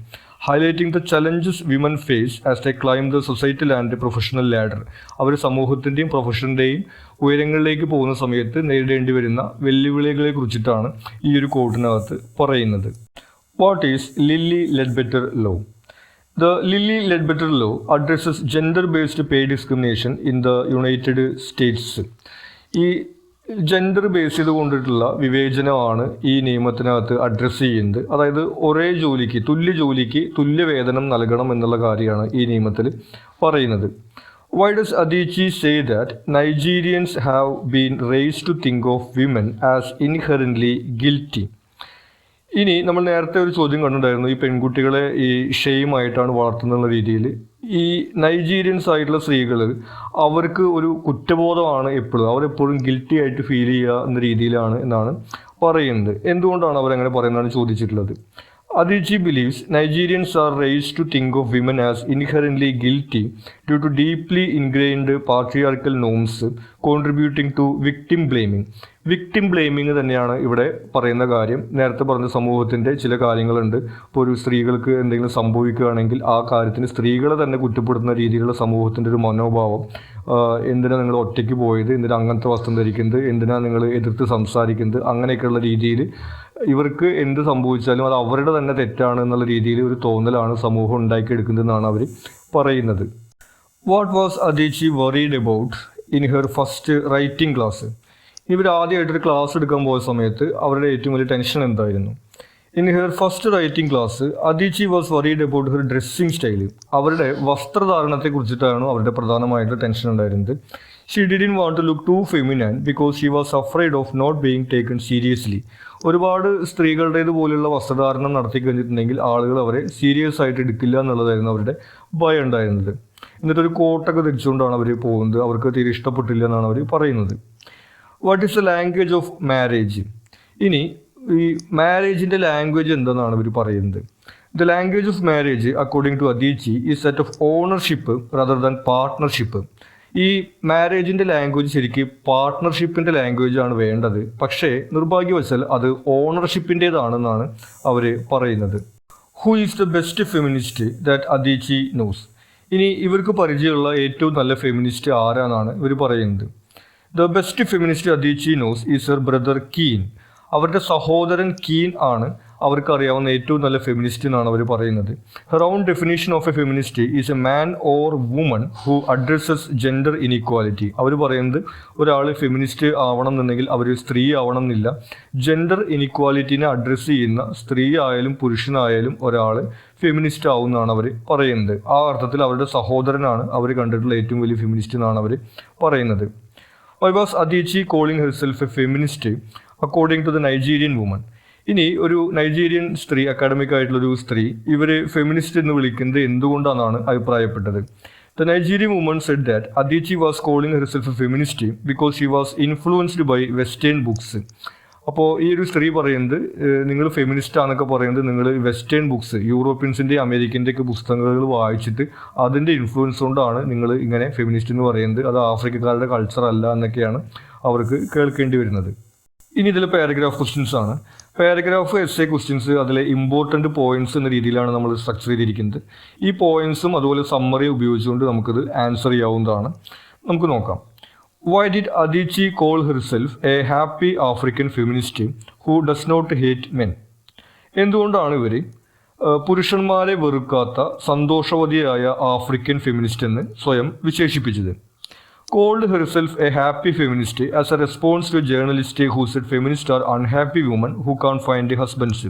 Highlighting the challenges women face as they climb the societal and professional ladder. അവർ സമൂഹത്തിൻ്റെയും പ്രൊഫഷൻ്റെയും ഉയരങ്ങളിലേക്ക് പോകുന്ന സമയത്ത് നേരിടേണ്ടി വരുന്ന വെല്ലുവിളികളെ കുറിച്ചിട്ടാണ് ഈ ഒരു കോട്ടിനകത്ത് പറയുന്നത്. What is Lilly Ledbetter law? The Lilly Ledbetter law addresses gender based pay discrimination in the United States. ഈ ജെൻഡർ ബേസ് ചെയ്ത് കൊണ്ടിട്ടുള്ള വിവേചനമാണ് ഈ നിയമത്തിനകത്ത് അഡ്രസ്സ് ചെയ്യുന്നത്. അതായത് ഒരേ ജോലിക്ക്, തുല്യ ജോലിക്ക് തുല്യ വേതനം നൽകണം എന്നുള്ള കാര്യമാണ് ഈ നിയമത്തിൽ പറയുന്നത്. Why does Adichie say that Nigerians have been raised to think of women as inherently guilty? ഇനി നമ്മൾ നേരത്തെ ഒരു ചോദ്യം കണ്ടിട്ടുണ്ടായിരുന്നു, ഈ പെൺകുട്ടികളെ ഈ ഷെയിമായിട്ടാണ് വളർത്തുന്നുള്ള രീതിയിൽ. ഈ നൈജീരിയൻസ് ആയിട്ടുള്ള സ്ത്രീകൾ അവർക്ക് ഒരു കുറ്റബോധമാണ് എപ്പോഴും, അവരെപ്പോഴും ഗിൽറ്റി ആയിട്ട് ഫീൽ ചെയ്യുക എന്ന രീതിയിലാണ് എന്നാണ് പറയുന്നത്. എന്തുകൊണ്ടാണ് അവരങ്ങനെ പറയുന്നതാണ് ചോദിച്ചിട്ടുള്ളത്. Adichie believes Nigerians are raised to think of women as inherently guilty due to deeply ingrained patriarchal norms contributing to victim blaming. Victim blaming തന്നെയാണ് ഇവിടെ പറയുന്ന കാര്യം. നേരത്തെ പറഞ്ഞ സമൂഹത്തിൻ്റെ ചില കാര്യങ്ങളുണ്ട്. ഇപ്പോൾ ഒരു സ്ത്രീകൾക്ക് എന്തെങ്കിലും സംഭവിക്കുകയാണെങ്കിൽ ആ കാര്യത്തിന് സ്ത്രീകളെ തന്നെ കുറ്റപ്പെടുത്തുന്ന രീതിയിലുള്ള സമൂഹത്തിൻ്റെ ഒരു മനോഭാവം. എന്തിനാണ് നിങ്ങൾ ഒറ്റയ്ക്ക് പോയത്, എന്തിനാണ് അങ്ങനത്തെ വസ്ത്രം ധരിക്കുന്നത്, എന്തിനാണ് നിങ്ങൾ എതിർത്ത് സംസാരിക്കുന്നത്, അങ്ങനെയൊക്കെയുള്ള രീതിയിൽ ഇവർക്ക് എന്ത് സംഭവിച്ചാലും അത് അവരുടെ തന്നെ തെറ്റാണ് എന്നുള്ള രീതിയിൽ ഒരു തോന്നലാണ് സമൂഹം ഉണ്ടാക്കിയെടുക്കുന്നതെന്നാണ് അവർ പറയുന്നത്. What was Adichie worried about in her first writing class? ഇവർ ആദ്യമായിട്ടൊരു ക്ലാസ് എടുക്കാൻ പോയ സമയത്ത് അവരുടെ ഏറ്റവും വലിയ ടെൻഷൻ എന്തായിരുന്നു? In her first writing class Adichie was worried about her dressing style. അവരുടെ വസ്ത്രധാരണത്തെ കുറിച്ചിട്ടാണ് അവരുടെ പ്രധാനമായിട്ട് ടെൻഷൻ ഉണ്ടായിരുന്നത്. She didn't want to look too feminine because she was afraid of not being taken seriously. ഒരുപാട് സ്ത്രീകളുടേതുപോലുള്ള വസ്ത്രധാരണം നടത്തി കഴിഞ്ഞിട്ടുണ്ടെങ്കിൽ ആളുകൾ അവരെ സീരിയസ് ആയിട്ട് എടുക്കില്ല എന്നുള്ളതായിരുന്നു അവരുടെ ഭയം ഉണ്ടായിരുന്നത്. എന്നിട്ടൊരു കോട്ടൊക്കെ ധരിച്ചുകൊണ്ടാണ് അവർ പോകുന്നത്. അവർക്ക് തീരെ ഇഷ്ടപ്പെട്ടില്ല എന്നാണ് അവർ പറയുന്നത്. What is the language of marriage? ഇനി ഈ മാരേജിൻ്റെ ലാംഗ്വേജ് എന്താണെന്നാണ് ഇവർ പറയുന്നത്. The language of marriage according to Adichie is set of ownership rather than partnership. ഈ മാരേജിൻ്റെ ലാംഗ്വേജ് ശരിക്കും പാർട്ട്ണർഷിപ്പിൻ്റെ ലാംഗ്വേജ് ആണ് വേണ്ടത്, പക്ഷേ നിർഭാഗ്യവശാൽ അത് ഓണർഷിപ്പിൻ്റേതാണെന്നാണ് അവർ പറയുന്നത്. Who is the best feminist that Adichie knows. ഇനി ഇവർക്ക് പരിചയമുള്ള ഏറ്റവും നല്ല ഫെമിനിസ്റ്റ് ആരാന്നാണ് ഇവർ പറയുന്നത്. The best feminist Adichie knows is her brother Kene. അവരുടെ സഹോദരൻ കീൻ ആണ് അവർക്കറിയാവുന്ന ഏറ്റവും നല്ല ഫെമിനിസ്റ്റ് എന്നാണ് അവർ പറയുന്നത്. Her own definition of a feminist is a man or woman who addresses gender inequality. അവർ പറയുന്നത് ഒരാൾ ഫെമിനിസ്റ്റ് ആവണം എന്നുണ്ടെങ്കിൽ അവർ സ്ത്രീ ആവണം എന്നില്ല, ജെൻഡർ ഇനീക്വാലിറ്റീനെ അഡ്രസ്സ് ചെയ്യുന്ന സ്ത്രീ ആയാലും പുരുഷനായാലും ഒരാൾ ഫെമിനിസ്റ്റ് ആവുമെന്നാണ് അവർ പറയുന്നത്. ആ അർത്ഥത്തിൽ അവരുടെ സഹോദരനാണ് അവർ കണ്ടിട്ടുള്ള ഏറ്റവും വലിയ ഫെമിനിസ്റ്റ് എന്നാണ് അവർ പറയുന്നത്. Why was Adichie calling herself a feminist according to the Nigerian woman. ഇനി ഒരു നൈജീരിയൻ സ്ത്രീ, അക്കാഡമിക് ആയിട്ടുള്ളൊരു സ്ത്രീ ഇവർ ഫെമിനിസ്റ്റ് എന്ന് വിളിക്കുന്നത് എന്തുകൊണ്ടാണെന്നാണ് അഭിപ്രായപ്പെട്ടത്. The Nigerian woman said that Adichie was calling herself a feminist because she was influenced by western books. അപ്പോൾ ഈ ഒരു സ്ത്രീ പറയുന്നത് നിങ്ങൾ ഫെമിനിസ്റ്റ് ആണെന്നൊക്കെ പറയുന്നത് നിങ്ങൾ വെസ്റ്റേൺ ബുക്സ്, യൂറോപ്യൻസിൻ്റെ അമേരിക്കൻ്റെ ഒക്കെ പുസ്തകങ്ങൾ വായിച്ചിട്ട് അതിൻ്റെ ഇൻഫ്ലുവൻസ് കൊണ്ടാണ് നിങ്ങൾ ഇങ്ങനെ ഫെമിനിസ്റ്റ് എന്ന് പറയുന്നത്, അത് ആഫ്രിക്കക്കാരുടെ കൾച്ചർ അല്ല എന്നൊക്കെയാണ് അവർക്ക് കേൾക്കേണ്ടി വരുന്നത്. ഇനി ഇതിൽ പാരഗ്രാഫ് ക്വസ്റ്റ്യൻസ് ആണ്. പാരഗ്രാഫ് എസ് എ ക്വസ്റ്റ്യൻസ് അതിലെ ഇമ്പോർട്ടൻറ്റ് പോയിന്റ്സ് എന്ന രീതിയിലാണ് നമ്മൾ സ്ട്രക്ചർ ചെയ്തിരിക്കുന്നത്. ഈ പോയിന്റ്സും അതുപോലെ സമ്മറി ഉപയോഗിച്ചുകൊണ്ട് നമുക്കിത് ആൻസർ ചെയ്യാവുന്നതാണ്. നമുക്ക് നോക്കാം. Why did Adichie call herself a happy African feminist who does not hate men. എന്തുകൊണ്ടാണ് ഇവർ പുരുഷന്മാരെ വെറുക്കാത്ത സന്തോഷവതിയായ ആഫ്രിക്കൻ ഫെമിനിസ്റ്റ് എന്ന് സ്വയം വിശേഷിപ്പിച്ചത്? Called herself a happy feminist as a response to a journalist who said feminists are unhappy women who can't find husbands.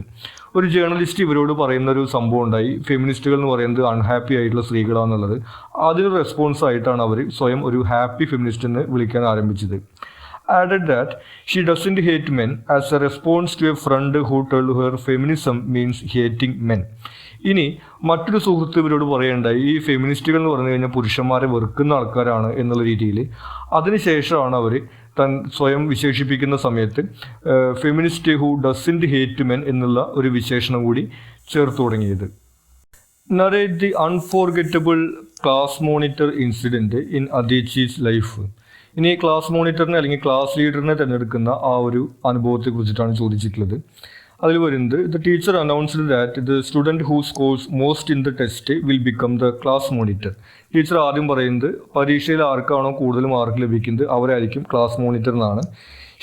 ഒരു ജേർണലിസ്റ്റ് ഇവരോട് പറയുന്ന ഒരു സംഭവം ഉണ്ടായി, ഫെമിനിസ്റ്റുകൾ എന്ന് പറയുന്നത് അൺഹാപ്പി ആയിട്ടുള്ള സ്ത്രീകളാണെന്നുള്ളത്. അതിന് റെസ്പോൺസ് ആയിട്ടാണ് അവർ സ്വയം ഒരു ഹാപ്പി ഫെമിനിസ്റ്റ് എന്ന് വിളിക്കാൻ ആരംഭിച്ചത്. Added that she doesn't hate men as a response to a friend who told her feminism means hating men. ഇനി മറ്റൊരു സുഹൃത്ത് ഇവരോട് പറയേണ്ടായി ഈ ഫെമിനിസ്റ്റുകൾ എന്ന് പറഞ്ഞു കഴിഞ്ഞാൽ പുരുഷന്മാരെ വെറുക്കുന്ന ആൾക്കാരാണ് എന്നുള്ള രീതിയിൽ. അതിനുശേഷമാണ് അവർ സ്വയം വിശേഷിപ്പിക്കുന്ന സമയത്ത് feminist who doesn't hate men എന്നുള്ള ഒരു വിശേഷണം കൂടി ചേർത്ത് തുടങ്ങിയത്. Narrate the unforgettable class monitor incident in Adichie's life. ഇനി ക്ലാസ് മോണിറ്ററിനെ അല്ലെങ്കിൽ ക്ലാസ് ലീഡറിനെ തിരഞ്ഞെടുക്കുന്ന ആ ഒരു അനുഭവത്തെ കുറിച്ചിട്ടാണ് ചോദിച്ചിട്ടുള്ളത്. അതിൽ വരുന്നത് the teacher announced that the student who scores most in the test will become the class monitor. Teacher ആദ്യം പറയുന്നത് പരീക്ഷയിൽ ആർക്കാണോ കൂടുതൽ മാർക്ക് ലഭിക്കുന്നത് അവരായിരിക്കും ക്ലാസ് മോണിറ്റർ എന്നാണ്.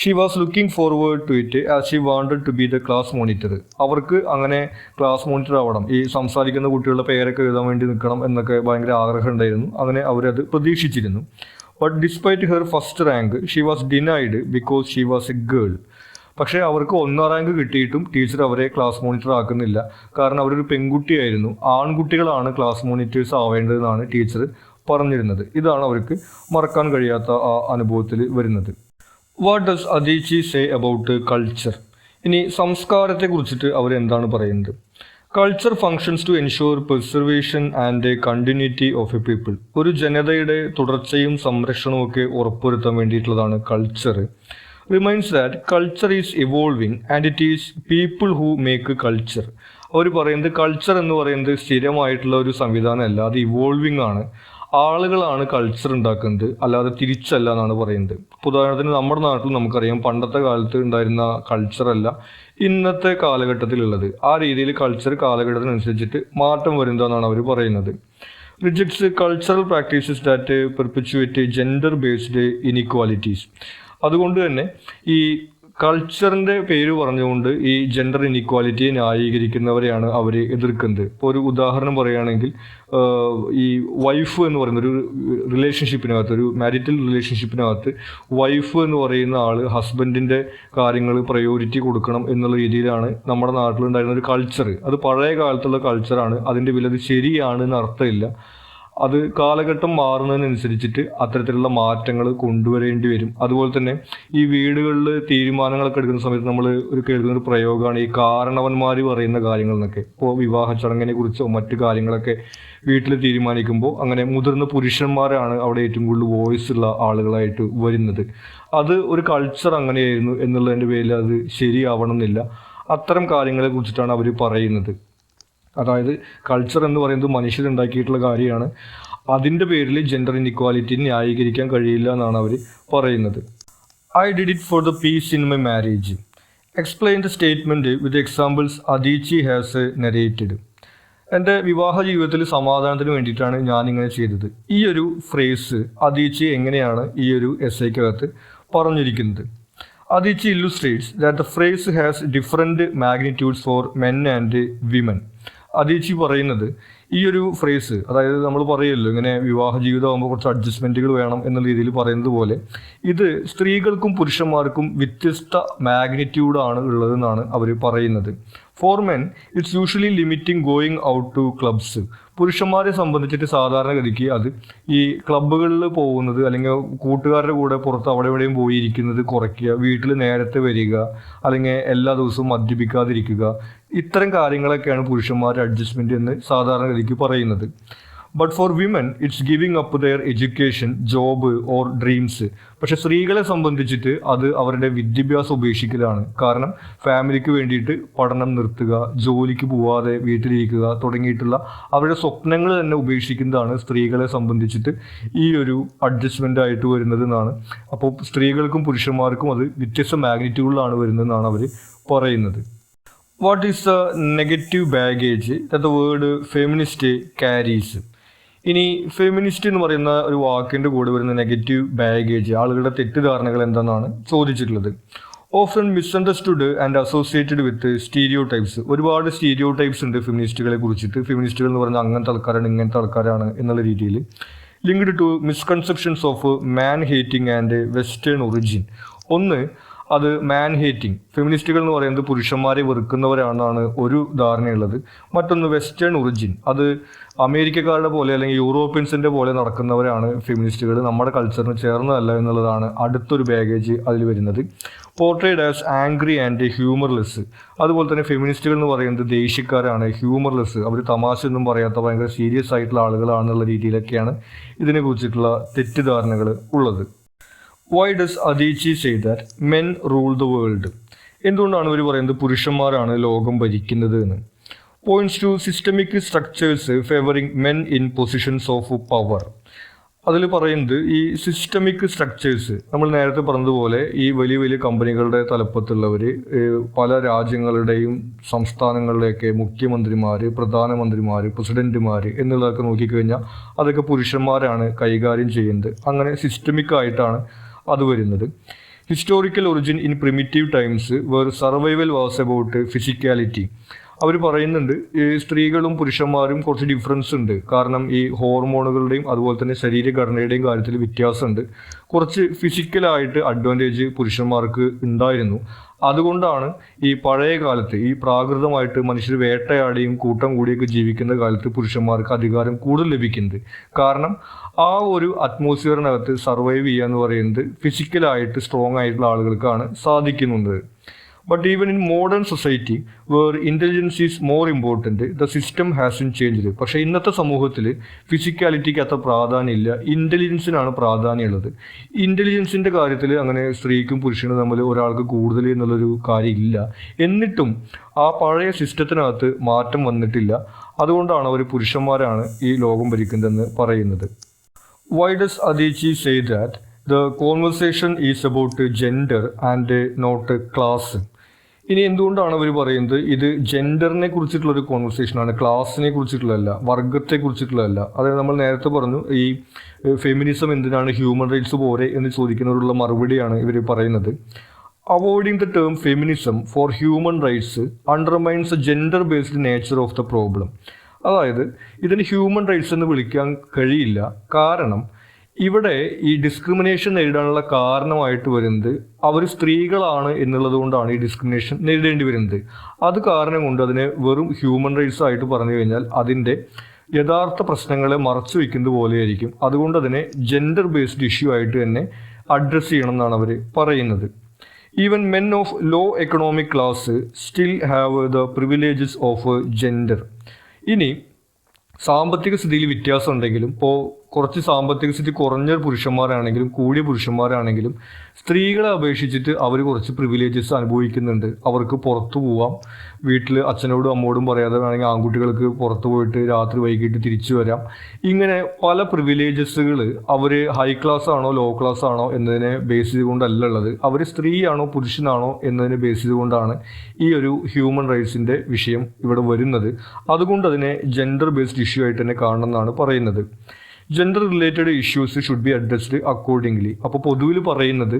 She was looking forward to it as she wanted to be the class monitor. അവർക്ക് അങ്ങനെ ക്ലാസ് മോണിറ്റർ ആവണം, ഈ സംസാരിക്കുന്ന കുട്ടികളുടെ പേരൊക്കെ എഴുതാൻ വേണ്ടി നിൽക്കണം എന്നൊക്കെ ഭയങ്കര ആഗ്രഹം ഉണ്ടായിരുന്നു. അങ്ങനെ അവരത് പ്രതീക്ഷിച്ചിരുന്നു. But despite her first rank she was denied because she was a girl. പക്ഷേ അവർക്ക് 1ാം റാങ്ക് കിട്ടിയിട്ടും ടീച്ചർ അവരെ ക്ലാസ് മോണിറ്റർ ആക്കുന്നില്ല, കാരണം അവരൊരു പെൺകുട്ടിയായിരുന്നു. ആൺകുട്ടികളാണ് ക്ലാസ് മോണിറ്റേഴ്സ് ആവേണ്ടതെന്നാണ് ടീച്ചർ പറഞ്ഞിരുന്നത്. ഇതാണ് അവർക്ക് മറക്കാൻ കഴിയാത്ത ആ അനുഭവത്തിൽ വരുന്നത്. What does Adichie say about culture. ഇനി സംസ്കാരത്തെ കുറിച്ചിട്ട് അവരെന്താണ് പറയുന്നത്? Culture functions to ensure preservation and continuity of a people. ഒരു ജനതയുടെ തുടർച്ചയും സംരക്ഷണവും ഒക്കെ ഉറപ്പുവരുത്താൻ വേണ്ടിയിട്ടുള്ളതാണ് culture. Reminds that culture is evolving and it is people who make culture. അവർ പറയുന്നത് കൾച്ചർ എന്ന് പറയുന്നത് സ്ഥിരമായിട്ടുള്ള ഒരു സംവിധാനമല്ല, അത് ഇവോൾവിങ് ആണ്. ആളുകളാണ് കൾച്ചർ ഉണ്ടാക്കുന്നത്, അല്ലാതെ തിരിച്ചല്ല എന്നാണ് പറയുന്നത്. ഉദാഹരണത്തിന് നമ്മുടെ നാട്ടിൽ നമുക്കറിയാം പണ്ടത്തെ കാലത്ത് ഉണ്ടായിരുന്ന കൾച്ചറല്ല ഇന്നത്തെ കാലഘട്ടത്തിലുള്ളത്. ആ രീതിയിൽ കൾച്ചർ കാലഘട്ടത്തിനനുസരിച്ചിട്ട് മാറ്റം വരുന്നതെന്നാണ് അവർ പറയുന്നത്. Rejects cultural practices that perpetuate gender based inequalities. അതുകൊണ്ട് തന്നെ ഈ കൾച്ചറിൻ്റെ പേര് പറഞ്ഞുകൊണ്ട് ഈ ജെൻഡർ ഇനീക്വാലിറ്റിയെ ന്യായീകരിക്കുന്നവരെയാണ് അവർ എതിർക്കുന്നത്. ഇപ്പോൾ ഒരു ഉദാഹരണം പറയുകയാണെങ്കിൽ ഈ വൈഫ് എന്ന് പറയുന്ന ഒരു റിലേഷൻഷിപ്പിനകത്ത്, ഒരു മാരിറ്റൽ റിലേഷൻഷിപ്പിനകത്ത് വൈഫ് എന്ന് പറയുന്ന ആൾ ഹസ്ബൻഡിൻ്റെ കാര്യങ്ങൾ പ്രയോറിറ്റി കൊടുക്കണം എന്നുള്ള രീതിയിലാണ് നമ്മുടെ നാട്ടിലുണ്ടായിരുന്ന ഒരു കൾച്ചർ. അത് പഴയ കാലത്തുള്ള കൾച്ചറാണ്, അതിൻ്റെ വില അത് ശരിയാണെന്ന് അർത്ഥമില്ല. അത് കാലഘട്ടം മാറുന്നതിനനുസരിച്ചിട്ട് അത്തരത്തിലുള്ള മാറ്റങ്ങൾ കൊണ്ടുവരേണ്ടി വരും. അതുപോലെ തന്നെ ഈ വീടുകളിൽ തീരുമാനങ്ങളൊക്കെ എടുക്കുന്ന സമയത്ത് നമ്മൾ കേൾക്കുന്ന ഒരു പ്രയോഗമാണ് ഈ കാരണവന്മാർ പറയുന്ന കാര്യങ്ങൾ എന്നൊക്കെ. ഇപ്പോൾ വിവാഹ ചടങ്ങിനെ കുറിച്ചോ മറ്റു കാര്യങ്ങളൊക്കെ വീട്ടിൽ തീരുമാനിക്കുമ്പോൾ അങ്ങനെ മുതിർന്ന പുരുഷന്മാരാണ് അവിടെ ഏറ്റവും കൂടുതൽ വോയിസ് ഉള്ള ആളുകളായിട്ട് വരുന്നത്. അത് ഒരു കൾച്ചർ അങ്ങനെയായിരുന്നു എന്നുള്ളതിൻ്റെ പേരിൽ അത് ശരിയാവണം എന്നില്ല. അത്തരം കാര്യങ്ങളെ കുറിച്ചിട്ടാണ് അവർ പറയുന്നത്. അതായത് കൾച്ചർ എന്ന് പറയുന്നത് മനുഷ്യരുണ്ടാക്കിയിട്ടുള്ള കാര്യമാണ്. അതിൻ്റെ പേരിൽ ജെൻഡർ ഇൻഇക്വാലിറ്റി ന്യായീകരിക്കാൻ കഴിയില്ല എന്നാണ് അവർ പറയുന്നത്. I did it for the peace in my marriage. Explain the statement with examples Adichie has narrated. എൻ്റെ വിവാഹ ജീവിതത്തിൽ സമാധാനത്തിന് വേണ്ടിയിട്ടാണ് ഞാനിങ്ങനെ ചെയ്തത്. ഈ ഒരു ഫ്രേസ് അദീച്ചി എങ്ങനെയാണ് ഈ ഒരു എസ്സേക്കകത്ത് പറഞ്ഞിരിക്കുന്നത്. Adichie illustrates that the phrase has different magnitudes for men and women. അദീച്ചി പറയുന്നത് ഈ ഒരു ഫ്രേസ്, അതായത് നമ്മൾ പറയുമല്ലോ ഇങ്ങനെ വിവാഹ ജീവിതമാകുമ്പോൾ കുറച്ച് അഡ്ജസ്റ്റ്മെൻറ്റുകൾ വേണം എന്നുള്ള രീതിയിൽ പറയുന്നത് പോലെ ഇത് സ്ത്രീകൾക്കും പുരുഷന്മാർക്കും വ്യത്യസ്ത മാഗ്നിറ്റ്യൂഡാണ് ഉള്ളതെന്നാണ് അവർ പറയുന്നത്. For men it's usually limiting going out to clubs. പുരുഷന്മാരെ സംബന്ധിച്ചിട്ട് സാധാരണഗതിക്ക് അത് ഈ ക്ലബ്ബുകളിൽ പോകുന്നത് അല്ലെങ്കിൽ കൂട്ടുകാരുടെ കൂടെ പുറത്ത് അവിടെ എവിടെയും പോയിരിക്കുന്നത് കുറയ്ക്കുക, വീട്ടിൽ നേരത്തെ വരിക, അല്ലെങ്കിൽ എല്ലാ ദിവസവും മദ്യപിക്കാതിരിക്കുക, ഇത്തരം കാര്യങ്ങളൊക്കെയാണ് പുരുഷന്മാരുടെ അഡ്ജസ്റ്റ്മെൻറ്റ് എന്ന് സാധാരണഗതിക്ക് പറയുന്നത്. But for women it's giving up their education, job or dreams. പക്ഷെ സ്ത്രീകളെ സംബന്ധിച്ചിട്ട് അത് അവരുടെ വിദ്യാഭ്യാസം ഉപേക്ഷിക്കലാണ്. കാരണം ഫാമിലിക്ക് വേണ്ടിയിട്ട് പഠനം നിർത്തുക, ജോലിക്ക് പോവാതെ വീട്ടിലിരിക്കുക തുടങ്ങിയിട്ടുള്ള അവരുടെ സ്വപ്നങ്ങൾ തന്നെ ഉപേക്ഷിക്കുന്നതാണ് സ്ത്രീകളെ സംബന്ധിച്ചിട്ട് ഈ ഒരു അഡ്ജസ്റ്റ്മെൻ്റ് ആയിട്ട് വരുന്നത് എന്നാണ്. അപ്പോൾ സ്ത്രീകൾക്കും പുരുഷന്മാർക്കും അത് വ്യത്യസ്ത മാഗ്നിറ്റ്യൂഡിലാണ് വരുന്നതെന്നാണ് അവർ പറയുന്നത്. What is the negative baggage that the word feminist carries? ഇനി ഫെമിനിസ്റ്റ് എന്ന് പറയുന്ന ഒരു വാക്കിൻ്റെ കൂടെ വരുന്ന നെഗറ്റീവ് ബാഗേജ്, ആളുകളുടെ തെറ്റിദ്ധാരണകൾ എന്താണെന്നാണ് ചോദിച്ചിട്ടുള്ളത്. Often misunderstood and associated with stereo types. ഒരുപാട് സ്റ്റീരിയോ ടൈപ്സ് ഉണ്ട് ഫെമിനിസ്റ്റുകളെ കുറിച്ചിട്ട്. ഫെമിനിസ്റ്റുകൾ എന്ന് പറഞ്ഞാൽ അങ്ങനത്തെ ആൾക്കാരാണ്, ഇങ്ങനത്തെ ആൾക്കാരാണ് എന്നുള്ള രീതിയിൽ. Linked to misconceptions of man hating and western origin. ഒന്ന്, അത് മാൻ ഹേറ്റിംഗ്, ഫെമിനിസ്റ്റുകൾ എന്ന് പറയുന്നത് പുരുഷന്മാരെ വെറുക്കുന്നവരാണെന്നാണ് ഒരു ധാരണയുള്ളത്. മറ്റൊന്ന് വെസ്റ്റേൺ ഒറിജിൻ, അത് അമേരിക്കക്കാരുടെ പോലെ അല്ലെങ്കിൽ യൂറോപ്യൻസിൻ്റെ പോലെ നടക്കുന്നവരാണ് ഫെമിനിസ്റ്റുകൾ, നമ്മുടെ കൾച്ചറിന് ചേർന്നതല്ല എന്നുള്ളതാണ് അടുത്തൊരു ബാഗേജ് അതിൽ വരുന്നത്. Portrayed as angry and humourless. അതുപോലെ തന്നെ ഫെമിനിസ്റ്റുകൾ എന്ന് പറയുന്നത് ദേഷ്യക്കാരാണ്, ഹ്യൂമർലെസ്, അവർ തമാശ ഒന്നും പറയാത്ത ഭയങ്കര സീരിയസ് ആയിട്ടുള്ള ആളുകളാണെന്നുള്ള രീതിയിലൊക്കെയാണ് ഇതിനെക്കുറിച്ചിട്ടുള്ള തെറ്റിദ്ധാരണകൾ ഉള്ളത്. Why does Adichie say that men rule the world? എന്തുകൊണ്ടാണ് ഇവർ പറയുന്നത് പുരുഷന്മാരാണ് ലോകം ഭരിക്കുന്നത് എന്ന്? Points to systemic structures favouring men in positions of power. അതിൽ പറയുന്നത് ഈ സിസ്റ്റമിക് സ്ട്രക്ചേഴ്സ്, നമ്മൾ നേരത്തെ പറഞ്ഞതുപോലെ ഈ വലിയ വലിയ കമ്പനികളുടെ തലപ്പത്തുള്ളവർ, പല രാജ്യങ്ങളുടെയും സംസ്ഥാനങ്ങളുടെയൊക്കെ മുഖ്യമന്ത്രിമാർ, പ്രധാനമന്ത്രിമാർ, പ്രസിഡന്റുമാർ എന്നുള്ളതൊക്കെ നോക്കിക്കഴിഞ്ഞാൽ അതൊക്കെ പുരുഷന്മാരാണ് കൈകാര്യം ചെയ്യുന്നത്. അങ്ങനെ സിസ്റ്റമിക് ആയിട്ടാണ് അത് വരുന്നത്. Historical origin in primitive times where survival was about physicality. അവർ പറയുന്നുണ്ട് ഈ സ്ത്രീകളും പുരുഷന്മാരും കുറച്ച് ഡിഫറൻസ് ഉണ്ട്. കാരണം ഈ ഹോർമോണുകളുടെയും അതുപോലെ തന്നെ ശരീരഘടനയുടെയും കാര്യത്തിൽ വ്യത്യാസമുണ്ട്. കുറച്ച് ഫിസിക്കലായിട്ട് അഡ്വാൻറ്റേജ് പുരുഷന്മാർക്ക് ഉണ്ടായിരുന്നു. അതുകൊണ്ടാണ് ഈ പഴയ കാലത്ത് ഈ പ്രാകൃതമായിട്ട് മനുഷ്യർ വേട്ടയാടിയും കൂട്ടം കൂടിയൊക്കെ ജീവിക്കുന്ന കാലത്ത് പുരുഷന്മാർക്ക് അധികാരം കൂടുതൽ ലഭിക്കുന്നത്. കാരണം ആ ഒരു അറ്റ്മോസ്ഫിയറിനകത്ത് സർവൈവ് ചെയ്യുക എന്ന് പറയുന്നത് ഫിസിക്കലായിട്ട് സ്ട്രോങ് ആയിട്ടുള്ള ആളുകൾക്കാണ് സാധിക്കുന്നുണ്ട്. But even in modern society where intelligence is more important the system has been changed. പക്ഷേ ഇന്നത്തെ സമൂഹത്തിൽ ഫിസിക്കാലിറ്റിക്ക് അത്ര പ്രാധാന്യമില്ല, ഇൻ്റലിജൻസിനാണ് പ്രാധാന്യമുള്ളത്. ഇൻ്റലിജൻസിൻ്റെ കാര്യത്തിൽ അങ്ങനെ സ്ത്രീക്കും പുരുഷനും തമ്മിൽ ഒരാൾക്ക് കൂടുതൽ എന്നുള്ളൊരു കാര്യമില്ല. എന്നിട്ടും ആ പഴയ സിസ്റ്റത്തിനകത്ത് മാറ്റം വന്നിട്ടില്ല. അതുകൊണ്ടാണ് അവർ പുരുഷന്മാരാണ് ഈ ലോകം ഭരിക്കുന്നതെന്ന് പറയുന്നത്. Why does Adichie say that the conversation is about gender and not class? ഇനി എന്തുകൊണ്ടാണ് അവർ പറയുന്നത് ഇത് ജെൻഡറിനെ കുറിച്ചിട്ടുള്ളൊരു കോൺവെർസേഷനാണ്, ക്ലാസ്സിനെ കുറിച്ചിട്ടുള്ളതല്ല, വർഗത്തെ കുറിച്ചിട്ടുള്ളതല്ല? അതായത് നമ്മൾ നേരത്തെ പറഞ്ഞു ഈ ഫെമിനിസം എന്തിനാണ് ഹ്യൂമൻ റൈറ്റ്സ് പോരെ എന്ന് ചോദിക്കുന്നവരുള്ള മറുപടിയാണ് ഇവർ പറയുന്നത്. Avoiding the term feminism for human rights undermines the gender based nature of the problem. അതായത് ഇതിന് ഹ്യൂമൻ റൈറ്റ്സ് എന്ന് വിളിക്കാൻ കഴിയില്ല. കാരണം ഇവിടെ ഈ ഡിസ്ക്രിമിനേഷൻ നേരിടാനുള്ള കാരണമായിട്ട് വരുന്നത് അവർ സ്ത്രീകളാണ് എന്നുള്ളത് കൊണ്ടാണ് ഈ ഡിസ്ക്രിമിനേഷൻ നേരിടേണ്ടി വരുന്നത്. അത് കാരണം കൊണ്ട് അതിനെ വെറും ഹ്യൂമൻ റൈറ്റ്സ് ആയിട്ട് പറഞ്ഞു കഴിഞ്ഞാൽ അതിൻ്റെ യഥാർത്ഥ പ്രശ്നങ്ങളെ മറച്ചു വയ്ക്കുന്നത് പോലെയായിരിക്കും. അതുകൊണ്ട് അതിനെ ജെൻഡർ ബേസ്ഡ് ഇഷ്യൂ ആയിട്ട് തന്നെ അഡ്രസ്സ് ചെയ്യണം എന്നാണ് അവർ പറയുന്നത്. Even men of low economic class still have the privileges of gender. ഇനി സാമ്പത്തിക സ്ഥിതിയിൽ വ്യത്യാസം ഉണ്ടെങ്കിലും, ഇപ്പോൾ കുറച്ച് സാമ്പത്തിക സ്ഥിതി കുറഞ്ഞ പുരുഷന്മാരാണെങ്കിലും കൂടിയ പുരുഷന്മാരാണെങ്കിലും സ്ത്രീകളെ അപേക്ഷിച്ചിട്ട് അവർ കുറച്ച് പ്രിവിലേജസ് അനുഭവിക്കുന്നുണ്ട്. അവർക്ക് പുറത്തു പോവാം, വീട്ടിൽ അച്ഛനോടും അമ്മോടും പറയാതെ വേണമെങ്കിൽ ആൺകുട്ടികൾക്ക് പുറത്തു പോയിട്ട് രാത്രി വൈകിട്ട് തിരിച്ചു വരാം. ഇങ്ങനെ പല പ്രിവിലേജസുകൾ അവർ ഹൈ ക്ലാസ് ആണോ ലോ ക്ലാസ് ആണോ എന്നതിനെ ബേസ് ചെയ്തുകൊണ്ടല്ല ഉള്ളത്. അവർ സ്ത്രീയാണോ പുരുഷനാണോ എന്നതിനെ ബേസ് ചെയ്തുകൊണ്ടാണ് ഈ ഒരു ഹ്യൂമൻ റൈറ്റ്സിൻ്റെ വിഷയം ഇവിടെ വരുന്നത്. അതുകൊണ്ട് അതിനെ ജെൻഡർ ബേസ്ഡ് ഇഷ്യൂ ആയിട്ട് തന്നെ കാണണം എന്നാണ് പറയുന്നത്. Gender related issues should be addressed accordingly. അപ്പോൾ പൊതുവിൽ പറയുന്നത്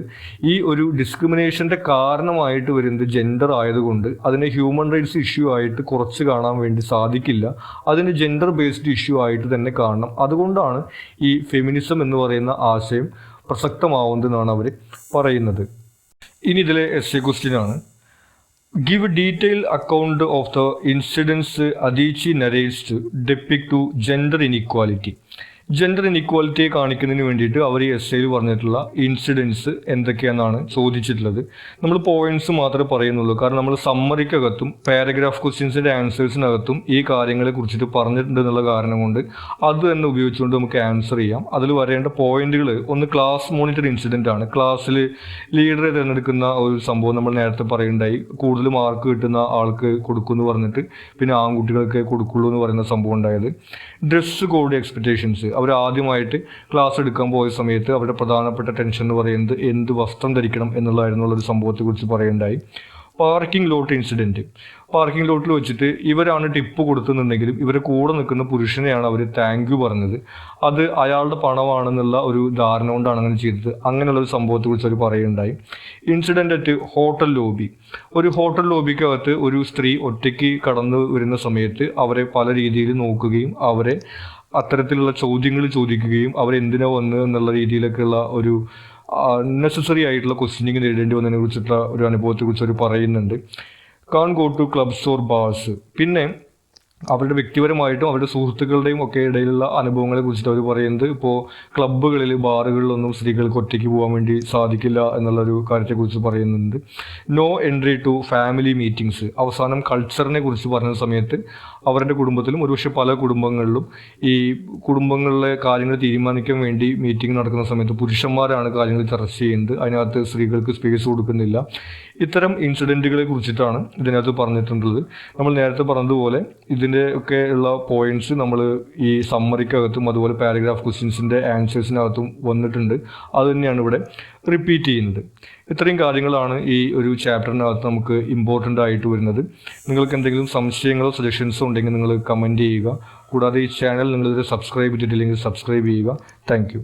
ഈ ഒരു ഡിസ്ക്രിമിനേഷൻ്റെ കാരണമായിട്ട് വരുന്നത് ജെൻഡർ ആയതുകൊണ്ട് അതിനെ ഹ്യൂമൻ റൈറ്റ്സ് ഇഷ്യൂ ആയിട്ട് കുറച്ച് കാണാൻ വേണ്ടി സാധിക്കില്ല. അതിന് ജെൻഡർ ബേസ്ഡ് ഇഷ്യൂ ആയിട്ട് തന്നെ കാണണം. അതുകൊണ്ടാണ് ഈ ഫെമിനിസം എന്ന് പറയുന്ന ആശയം പ്രസക്തമാവുന്നതെന്നാണ് അവർ പറയുന്നത്. ഇനി ഇതിലെ എസ്സേ ക്വസ്റ്റ്യൻ ആണ്. Give a detailed account of the incidents Adichie narrates to depict to gender inequality. Gender ഇനിക്വാലിറ്റിയെ കാണിക്കുന്നതിന് വേണ്ടിയിട്ട് അവർ ഈ എസ്സേയിൽ പറഞ്ഞിട്ടുള്ള ഇൻസിഡൻസ് എന്തൊക്കെയാണെന്നാണ് ചോദിച്ചിട്ടുള്ളത്. നമ്മൾ പോയിന്റ്സ് മാത്രമേ പറയുന്നുള്ളൂ, കാരണം നമ്മൾ സമ്മറിക്കകത്തും പാരഗ്രാഫ് ക്വസ്റ്റ്യൻസിൻ്റെ ആൻസേഴ്സിനകത്തും ഈ കാര്യങ്ങളെ കുറിച്ചിട്ട് പറഞ്ഞിട്ടുണ്ട് എന്നുള്ള കാരണം കൊണ്ട് അത് തന്നെ ഉപയോഗിച്ചുകൊണ്ട് നമുക്ക് ആൻസർ ചെയ്യാം. അതിൽ വരേണ്ട പോയിന്റുകൾ ഒന്ന് ക്ലാസ് മോണിറ്റർ ഇൻസിഡൻ്റ് ആണ്. ക്ലാസ്സിൽ ലീഡറെ തിരഞ്ഞെടുക്കുന്ന ഒരു സംഭവം നമ്മൾ നേരത്തെ പറയുണ്ടായി. കൂടുതൽ മാർക്ക് കിട്ടുന്ന ആൾക്ക് കൊടുക്കുമെന്ന് പറഞ്ഞിട്ട് പിന്നെ ആൺകുട്ടികൾക്ക് കൊടുക്കുള്ളൂ എന്ന് പറയുന്ന സംഭവം ഉണ്ടായത്. ഡ്രസ് കോഡ് എക്സ്പെക്റ്റേഷൻസ്, അവർ ആദ്യമായിട്ട് ക്ലാസ് എടുക്കാൻ പോയ സമയത്ത് അവരുടെ പ്രധാനപ്പെട്ട ടെൻഷൻ എന്ന് പറയുന്നത് എന്ത് വസ്ത്രം ധരിക്കണം എന്നുള്ളൊരു സംഭവത്തെക്കുറിച്ച് പറയുണ്ടായി. പാർക്കിംഗ് ലോട്ട് ഇൻസിഡൻറ്റ്, പാർക്കിംഗ് ലോട്ടിൽ വെച്ചിട്ട് ഇവരാണ് ടിപ്പ് കൊടുക്കുന്നുണ്ടെങ്കിലും ഇവരെ കൂടെ നിൽക്കുന്ന പുരുഷനെയാണ് അവർ താങ്ക് യു പറഞ്ഞത്. അത് അയാളുടെ പണമാണെന്നുള്ള ഒരു ധാരണ കൊണ്ടാണ് അങ്ങനെ ചെയ്തത്. അങ്ങനെയുള്ളൊരു സംഭവത്തെക്കുറിച്ച് അവർ പറയുണ്ടായി. ഇൻസിഡൻ്റ് അറ്റ് ഹോട്ടൽ ലോബി, ഒരു ഹോട്ടൽ ലോബിക്കകത്ത് ഒരു സ്ത്രീ ഒറ്റയ്ക്ക് കടന്നു വരുന്ന സമയത്ത് അവരെ പല രീതിയിൽ നോക്കുകയും അവരെ അത്തരത്തിലുള്ള ചോദ്യങ്ങൾ ചോദിക്കുകയും അവരെന്തിനാ വന്നത് എന്നുള്ള രീതിയിലൊക്കെയുള്ള ഒരു നെസസറി ആയിട്ടുള്ള ക്വസ്റ്റ്യനിങ് നേരിടേണ്ടി വന്നതിനെ കുറിച്ചിട്ടുള്ള ഒരു അനുഭവത്തെക്കുറിച്ച് അവർ പറയുന്നുണ്ട്. Can't go to clubs or bars, പിന്നെ അവരുടെ വ്യക്തിപരമായിട്ടും അവരുടെ സുഹൃത്തുക്കളുടെയും ഒക്കെ ഇടയിലുള്ള അനുഭവങ്ങളെ കുറിച്ചിട്ട് അവർ പറയുന്നത് ഇപ്പോൾ ക്ലബ്ബുകളിൽ ബാറുകളിലൊന്നും സ്ത്രീകൾക്ക് ഒറ്റയ്ക്ക് പോകാൻ വേണ്ടി സാധിക്കില്ല എന്നുള്ളൊരു കാര്യത്തെക്കുറിച്ച് പറയുന്നുണ്ട്. No entry to family meetings, അവസാനം കൾച്ചറിനെ കുറിച്ച് പറഞ്ഞ സമയത്ത് അവരുടെ കുടുംബത്തിലും ഒരുപക്ഷെ പല കുടുംബങ്ങളിലും ഈ കുടുംബങ്ങളിലെ കാര്യങ്ങൾ തീരുമാനിക്കാൻ വേണ്ടി മീറ്റിംഗ് നടക്കുന്ന സമയത്ത് പുരുഷന്മാരാണ് കാര്യങ്ങൾ ചർച്ച ചെയ്യുന്നത്, അതിനകത്ത് സ്ത്രീകൾക്ക് സ്പേസ് കൊടുക്കുന്നില്ല. ഇത്തരം ഇൻസിഡൻറ്റുകളെ കുറിച്ചിട്ടാണ് ഇതിനകത്ത് പറഞ്ഞിട്ടുള്ളത്. നമ്മൾ നേരത്തെ പറഞ്ഞതുപോലെ ഇതിൻ്റെ ഒക്കെ ഉള്ള പോയിന്റ്സ് നമ്മൾ ഈ സമ്മറിക്കകത്തും അതുപോലെ പാരഗ്രാഫ് ക്വസ്റ്റ്യൻസിൻ്റെ ആൻസേഴ്സിനകത്തും വന്നിട്ടുണ്ട്. അത് തന്നെയാണ് ഇവിടെ റിപ്പീറ്റ് ചെയ്യുന്നത്. ഇത്രയും കാര്യങ്ങളാണ് ഈ ഒരു ചാപ്റ്ററിനകത്ത് നമുക്ക് ഇമ്പോർട്ടൻ്റ് ആയിട്ട് വരുന്നത്. നിങ്ങൾക്ക് എന്തെങ്കിലും സംശയങ്ങളോ സജഷൻസോ ഉണ്ടെങ്കിൽ നിങ്ങൾ കമൻറ്റ് ചെയ്യുക. കൂടാതെ ഈ ചാനൽ നിങ്ങളിത് സബ്സ്ക്രൈബ് ചെയ്തിട്ടില്ലെങ്കിൽ സബ്സ്ക്രൈബ് ചെയ്യുക. Thank you.